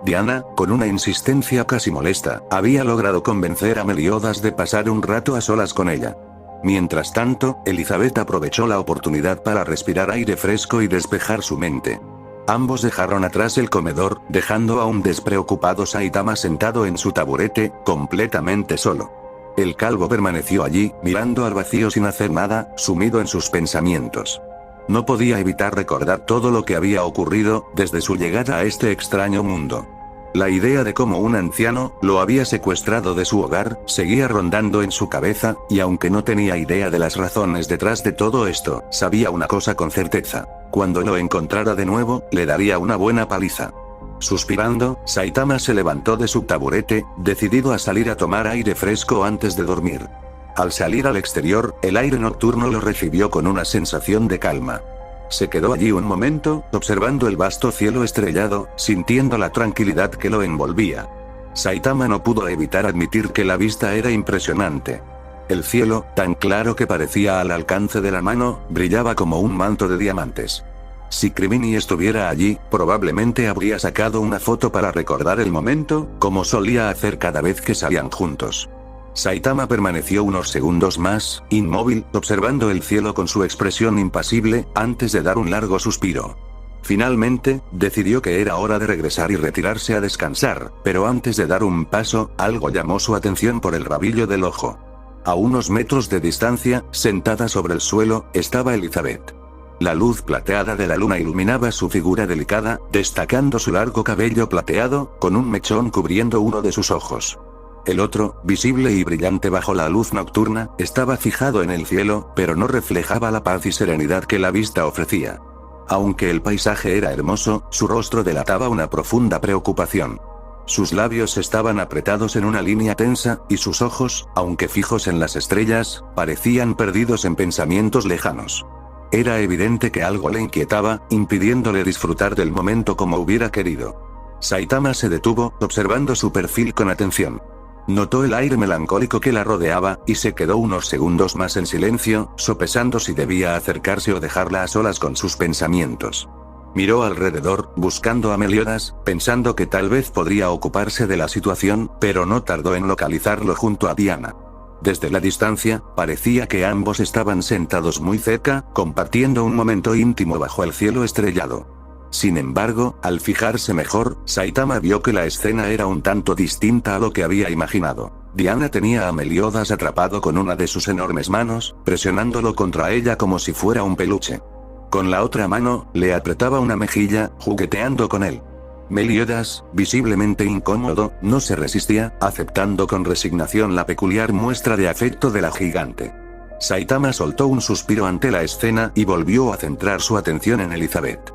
Diana, con una insistencia casi molesta, había logrado convencer a Meliodas de pasar un rato a solas con ella. Mientras tanto, Elizabeth aprovechó la oportunidad para respirar aire fresco y despejar su mente. Ambos dejaron atrás el comedor, dejando a un despreocupado Saitama sentado en su taburete, completamente solo. El calvo permaneció allí, mirando al vacío sin hacer nada, sumido en sus pensamientos. No podía evitar recordar todo lo que había ocurrido, desde su llegada a este extraño mundo. La idea de cómo un anciano lo había secuestrado de su hogar, seguía rondando en su cabeza, y aunque no tenía idea de las razones detrás de todo esto, sabía una cosa con certeza. Cuando lo encontrara de nuevo, le daría una buena paliza. Suspirando, Saitama se levantó de su taburete, decidido a salir a tomar aire fresco antes de dormir. Al salir al exterior, el aire nocturno lo recibió con una sensación de calma. Se quedó allí un momento, observando el vasto cielo estrellado, sintiendo la tranquilidad que lo envolvía. Saitama no pudo evitar admitir que la vista era impresionante. El cielo, tan claro que parecía al alcance de la mano, brillaba como un manto de diamantes. Si Crimini estuviera allí, probablemente habría sacado una foto para recordar el momento, como solía hacer cada vez que salían juntos. Saitama permaneció unos segundos más, inmóvil, observando el cielo con su expresión impasible, antes de dar un largo suspiro. Finalmente, decidió que era hora de regresar y retirarse a descansar, pero antes de dar un paso, algo llamó su atención por el rabillo del ojo. A unos metros de distancia, sentada sobre el suelo, estaba Elizabeth. La luz plateada de la luna iluminaba su figura delicada, destacando su largo cabello plateado, con un mechón cubriendo uno de sus ojos. El otro, visible y brillante bajo la luz nocturna, estaba fijado en el cielo, pero no reflejaba la paz y serenidad que la vista ofrecía. Aunque el paisaje era hermoso, su rostro delataba una profunda preocupación. Sus labios estaban apretados en una línea tensa, y sus ojos, aunque fijos en las estrellas, parecían perdidos en pensamientos lejanos. Era evidente que algo le inquietaba, impidiéndole disfrutar del momento como hubiera querido. Saitama se detuvo, observando su perfil con atención. Notó el aire melancólico que la rodeaba, y se quedó unos segundos más en silencio, sopesando si debía acercarse o dejarla a solas con sus pensamientos. Miró alrededor, buscando a Meliodas, pensando que tal vez podría ocuparse de la situación, pero no tardó en localizarlo junto a Diana. Desde la distancia, parecía que ambos estaban sentados muy cerca, compartiendo un momento íntimo bajo el cielo estrellado. Sin embargo, al fijarse mejor, Saitama vio que la escena era un tanto distinta a lo que había imaginado. Diana tenía a Meliodas atrapado con una de sus enormes manos, presionándolo contra ella como si fuera un peluche. Con la otra mano, le apretaba una mejilla, jugueteando con él. Meliodas, visiblemente incómodo, no se resistía, aceptando con resignación la peculiar muestra de afecto de la gigante. Saitama soltó un suspiro ante la escena y volvió a centrar su atención en Elizabeth.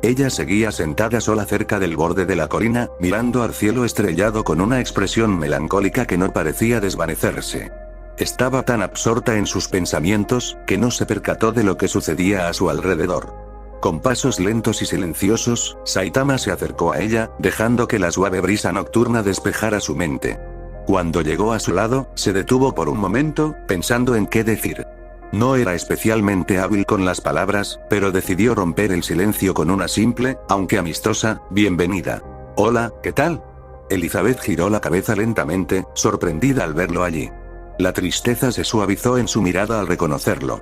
Ella seguía sentada sola cerca del borde de la colina, mirando al cielo estrellado con una expresión melancólica que no parecía desvanecerse. Estaba tan absorta en sus pensamientos, que no se percató de lo que sucedía a su alrededor. Con pasos lentos y silenciosos, Saitama se acercó a ella, dejando que la suave brisa nocturna despejara su mente. Cuando llegó a su lado, se detuvo por un momento, pensando en qué decir. No era especialmente hábil con las palabras, pero decidió romper el silencio con una simple, aunque amistosa, bienvenida. Hola, ¿qué tal? Elizabeth giró la cabeza lentamente, sorprendida al verlo allí. La tristeza se suavizó en su mirada al reconocerlo.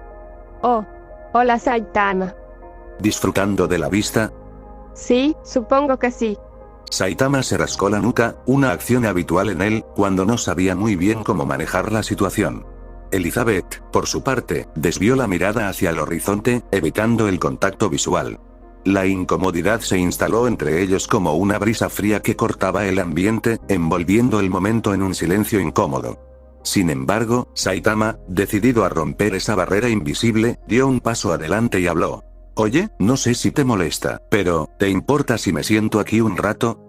Oh, hola Saitama. ¿Disfrutando de la vista? Sí, supongo que sí. Saitama se rascó la nuca, una acción habitual en él, cuando no sabía muy bien cómo manejar la situación. Elizabeth, por su parte, desvió la mirada hacia el horizonte, evitando el contacto visual. La incomodidad se instaló entre ellos como una brisa fría que cortaba el ambiente, envolviendo el momento en un silencio incómodo. Sin embargo, Saitama, decidido a romper esa barrera invisible, dio un paso adelante y habló. Oye, no sé si te molesta, pero, ¿te importa si me siento aquí un rato?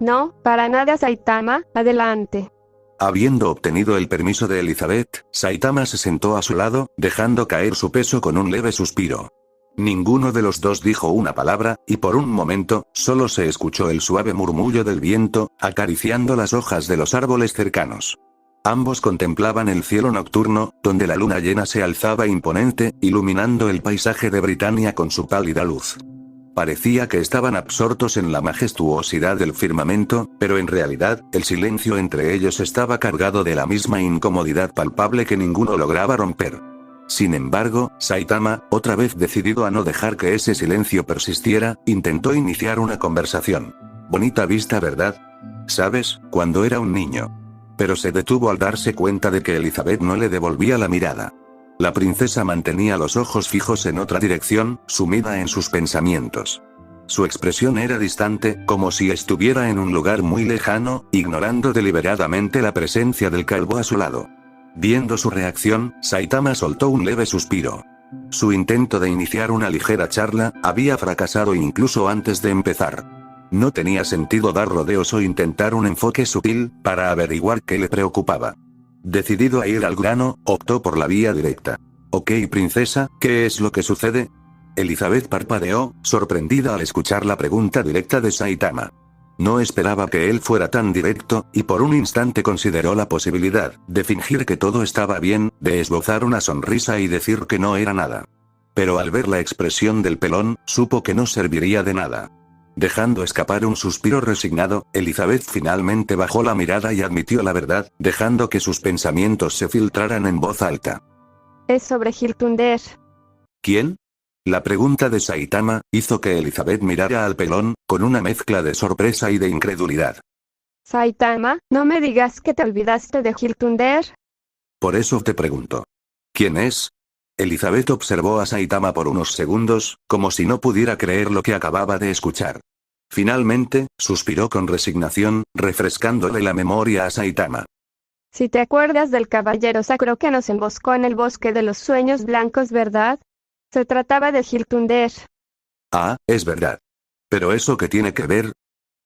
No, para nada Saitama, adelante. Habiendo obtenido el permiso de Elizabeth, Saitama se sentó a su lado, dejando caer su peso con un leve suspiro. Ninguno de los dos dijo una palabra, y por un momento, solo se escuchó el suave murmullo del viento, acariciando las hojas de los árboles cercanos. Ambos contemplaban el cielo nocturno, donde la luna llena se alzaba imponente, iluminando el paisaje de Britania con su pálida luz. Parecía que estaban absortos en la majestuosidad del firmamento, pero en realidad, el silencio entre ellos estaba cargado de la misma incomodidad palpable que ninguno lograba romper. Sin embargo, Saitama, otra vez decidido a no dejar que ese silencio persistiera, intentó iniciar una conversación. Bonita vista, ¿verdad? ¿Sabes? Cuando era un niño. Pero se detuvo al darse cuenta de que Elizabeth no le devolvía la mirada. La princesa mantenía los ojos fijos en otra dirección, sumida en sus pensamientos. Su expresión era distante, como si estuviera en un lugar muy lejano, ignorando deliberadamente la presencia del calvo a su lado. Viendo su reacción, Saitama soltó un leve suspiro. Su intento de iniciar una ligera charla había fracasado incluso antes de empezar. No tenía sentido dar rodeos o intentar un enfoque sutil para averiguar qué le preocupaba. Decidido a ir al grano, optó por la vía directa. «Ok, princesa, ¿qué es lo que sucede?» Elizabeth parpadeó, sorprendida al escuchar la pregunta directa de Saitama. No esperaba que él fuera tan directo, y por un instante consideró la posibilidad de fingir que todo estaba bien, de esbozar una sonrisa y decir que no era nada. Pero al ver la expresión del pelón, supo que no serviría de nada. Dejando escapar un suspiro resignado, Elizabeth finalmente bajó la mirada y admitió la verdad, dejando que sus pensamientos se filtraran en voz alta. Es sobre Hiltunder. ¿Quién? La pregunta de Saitama hizo que Elizabeth mirara al pelón, con una mezcla de sorpresa y de incredulidad. Saitama, no me digas que te olvidaste de Hiltunder. Por eso te pregunto. ¿Quién es? Elizabeth observó a Saitama por unos segundos, como si no pudiera creer lo que acababa de escuchar. Finalmente, suspiró con resignación, refrescándole la memoria a Saitama. Si te acuerdas del caballero sacro que nos emboscó en el bosque de los sueños blancos, ¿verdad? Se trataba de Hiltunder. Ah, es verdad. ¿Pero eso qué tiene que ver?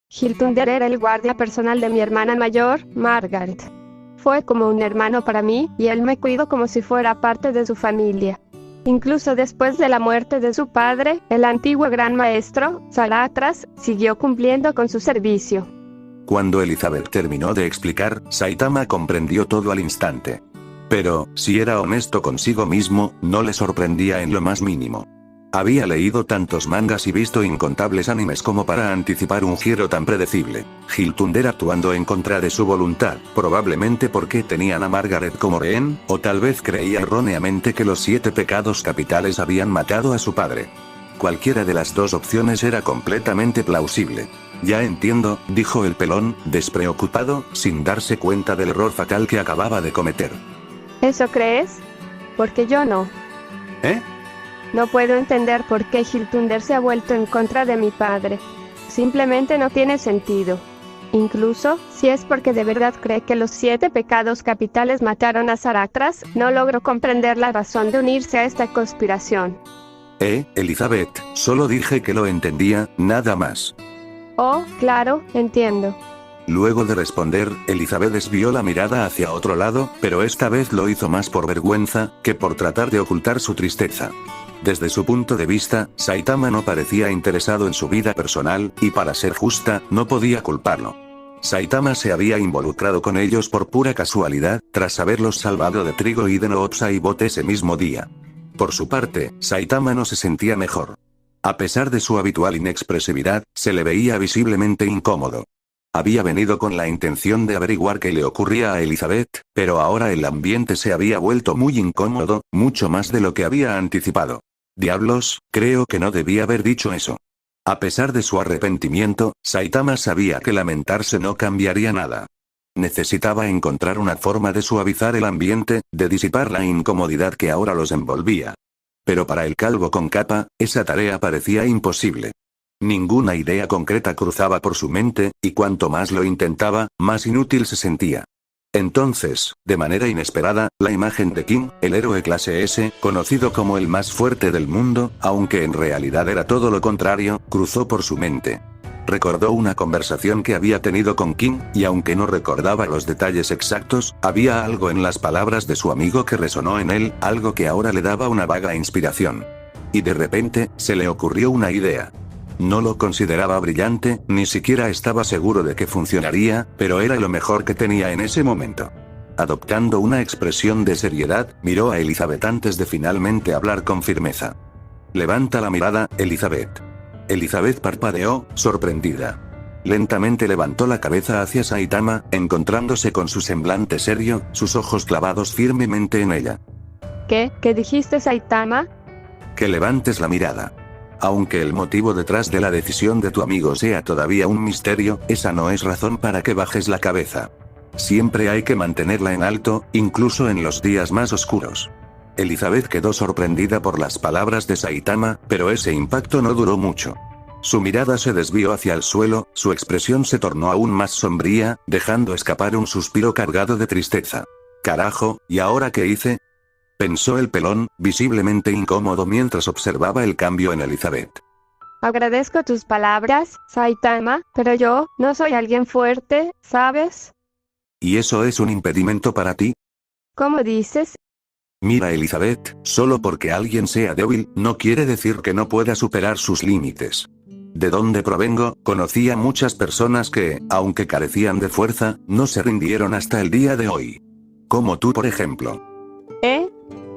Hiltunder era el guardia personal de mi hermana mayor, Margaret. Fue como un hermano para mí, y él me cuidó como si fuera parte de su familia. Incluso después de la muerte de su padre, el antiguo gran maestro, Saratras, siguió cumpliendo con su servicio. Cuando Elizabeth terminó de explicar, Saitama comprendió todo al instante. Pero, si era honesto consigo mismo, no le sorprendía en lo más mínimo. Había leído tantos mangas y visto incontables animes como para anticipar un giro tan predecible. Hiltunder actuando en contra de su voluntad, probablemente porque tenían a Margaret como rehén, o tal vez creía erróneamente que los 7 pecados capitales habían matado a su padre. Cualquiera de las dos opciones era completamente plausible. Ya entiendo, dijo el pelón, despreocupado, sin darse cuenta del error fatal que acababa de cometer. ¿Eso crees? Porque yo no. ¿Eh? No puedo entender por qué Hiltunder se ha vuelto en contra de mi padre. Simplemente no tiene sentido. Incluso, si es porque de verdad cree que los 7 pecados capitales mataron a Saratras, no logro comprender la razón de unirse a esta conspiración. Elizabeth, solo dije que lo entendía, nada más. Oh, claro, entiendo. Luego de responder, Elizabeth desvió la mirada hacia otro lado, pero esta vez lo hizo más por vergüenza, que por tratar de ocultar su tristeza. Desde su punto de vista, Saitama no parecía interesado en su vida personal, y para ser justa, no podía culparlo. Saitama se había involucrado con ellos por pura casualidad, tras haberlos salvado de Trigo y de Nootsa y Bot ese mismo día. Por su parte, Saitama no se sentía mejor. A pesar de su habitual inexpresividad, se le veía visiblemente incómodo. Había venido con la intención de averiguar qué le ocurría a Elizabeth, pero ahora el ambiente se había vuelto muy incómodo, mucho más de lo que había anticipado. Diablos, creo que no debía haber dicho eso. A pesar de su arrepentimiento, Saitama sabía que lamentarse no cambiaría nada. Necesitaba encontrar una forma de suavizar el ambiente, de disipar la incomodidad que ahora los envolvía. Pero para el calvo con capa, esa tarea parecía imposible. Ninguna idea concreta cruzaba por su mente, y cuanto más lo intentaba, más inútil se sentía. Entonces, de manera inesperada, la imagen de King, el héroe clase S, conocido como el más fuerte del mundo, aunque en realidad era todo lo contrario, cruzó por su mente. Recordó una conversación que había tenido con King, y aunque no recordaba los detalles exactos, había algo en las palabras de su amigo que resonó en él, algo que ahora le daba una vaga inspiración. Y de repente, se le ocurrió una idea. No lo consideraba brillante, ni siquiera estaba seguro de que funcionaría, pero era lo mejor que tenía en ese momento. Adoptando una expresión de seriedad, miró a Elizabeth antes de finalmente hablar con firmeza. Levanta la mirada, Elizabeth. Elizabeth parpadeó, sorprendida. Lentamente levantó la cabeza hacia Saitama, encontrándose con su semblante serio, sus ojos clavados firmemente en ella. ¿Qué dijiste, Saitama? Que levantes la mirada. Aunque el motivo detrás de la decisión de tu amigo sea todavía un misterio, esa no es razón para que bajes la cabeza. Siempre hay que mantenerla en alto, incluso en los días más oscuros. Elizabeth quedó sorprendida por las palabras de Saitama, pero ese impacto no duró mucho. Su mirada se desvió hacia el suelo, su expresión se tornó aún más sombría, dejando escapar un suspiro cargado de tristeza. Carajo, ¿y ahora qué hice? Pensó el pelón, visiblemente incómodo mientras observaba el cambio en Elizabeth. Agradezco tus palabras, Saitama, pero yo no soy alguien fuerte, ¿sabes? ¿Y eso es un impedimento para ti? ¿Cómo dices? Mira, Elizabeth, solo porque alguien sea débil, no quiere decir que no pueda superar sus límites. De donde provengo, conocí a muchas personas que, aunque carecían de fuerza, no se rindieron hasta el día de hoy. Como tú, por ejemplo.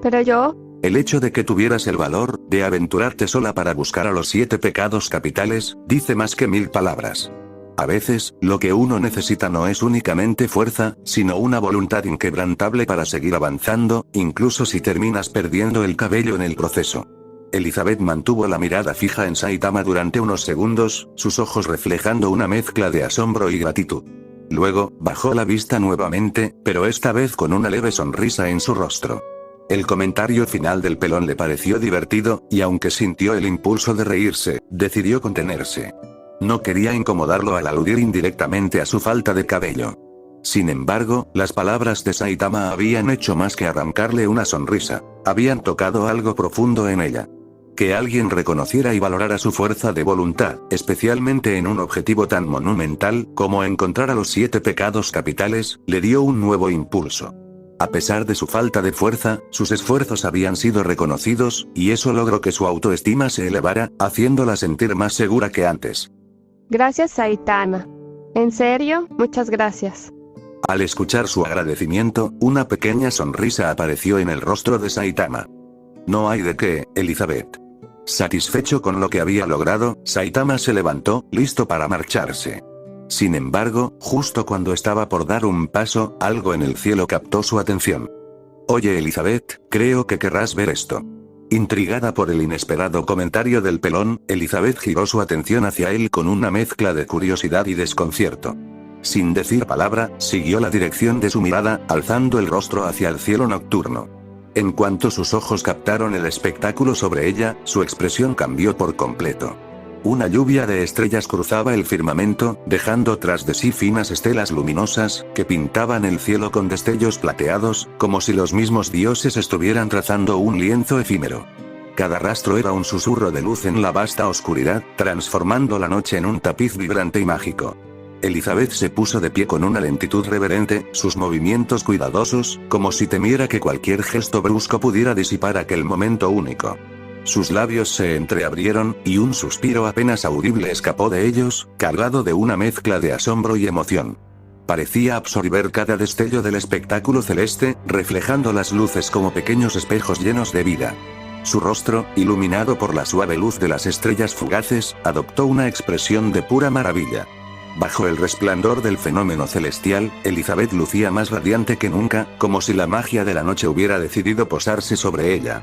Pero yo, El hecho de que tuvieras el valor de aventurarte sola para buscar a los 7 pecados capitales, dice más que 1000 palabras. A veces, lo que uno necesita no es únicamente fuerza, sino una voluntad inquebrantable para seguir avanzando, incluso si terminas perdiendo el cabello en el proceso. Elizabeth mantuvo la mirada fija en Saitama durante unos segundos, sus ojos reflejando una mezcla de asombro y gratitud. Luego, bajó la vista nuevamente, pero esta vez con una leve sonrisa en su rostro. El comentario final del pelón le pareció divertido, y aunque sintió el impulso de reírse, decidió contenerse. No quería incomodarlo al aludir indirectamente a su falta de cabello. Sin embargo, las palabras de Saitama habían hecho más que arrancarle una sonrisa, habían tocado algo profundo en ella. Que alguien reconociera y valorara su fuerza de voluntad, especialmente en un objetivo tan monumental como encontrar a los 7 pecados capitales, le dio un nuevo impulso. A pesar de su falta de fuerza, sus esfuerzos habían sido reconocidos, y eso logró que su autoestima se elevara, haciéndola sentir más segura que antes. gracias, Saitama. En serio, muchas gracias. Al escuchar su agradecimiento, una pequeña sonrisa apareció en el rostro de Saitama. No hay de qué, Elizabeth. Satisfecho con lo que había logrado, Saitama se levantó, listo para marcharse. Sin embargo, justo cuando estaba por dar un paso, algo en el cielo captó su atención. Oye, Elizabeth, creo que querrás ver esto. Intrigada por el inesperado comentario del pelón, Elizabeth giró su atención hacia él con una mezcla de curiosidad y desconcierto. Sin decir palabra, siguió la dirección de su mirada, alzando el rostro hacia el cielo nocturno. En cuanto sus ojos captaron el espectáculo sobre ella, su expresión cambió por completo. Una lluvia de estrellas cruzaba el firmamento, dejando tras de sí finas estelas luminosas, que pintaban el cielo con destellos plateados, como si los mismos dioses estuvieran trazando un lienzo efímero. Cada rastro era un susurro de luz en la vasta oscuridad, transformando la noche en un tapiz vibrante y mágico. Elizabeth se puso de pie con una lentitud reverente, sus movimientos cuidadosos, como si temiera que cualquier gesto brusco pudiera disipar aquel momento único. Sus labios se entreabrieron, y un suspiro apenas audible escapó de ellos, cargado de una mezcla de asombro y emoción. Parecía absorber cada destello del espectáculo celeste, reflejando las luces como pequeños espejos llenos de vida. Su rostro, iluminado por la suave luz de las estrellas fugaces, adoptó una expresión de pura maravilla. Bajo el resplandor del fenómeno celestial, Elizabeth lucía más radiante que nunca, como si la magia de la noche hubiera decidido posarse sobre ella.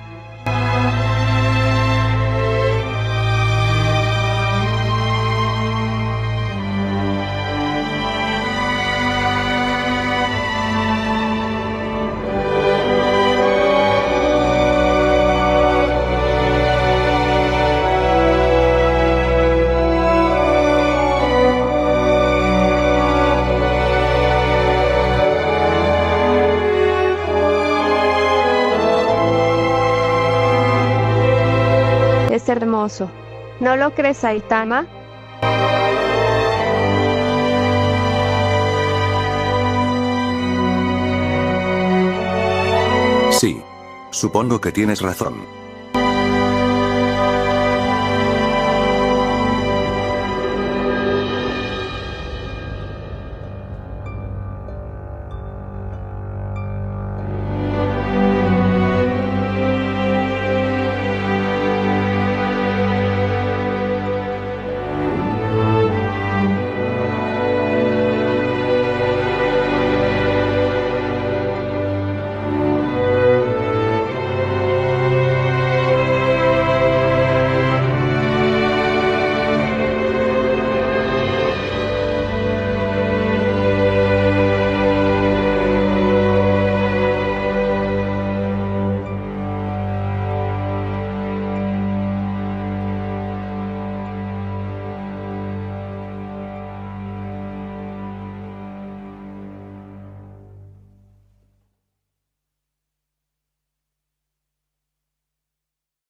Es hermoso. ¿No lo crees, Saitama? Sí. Supongo que tienes razón.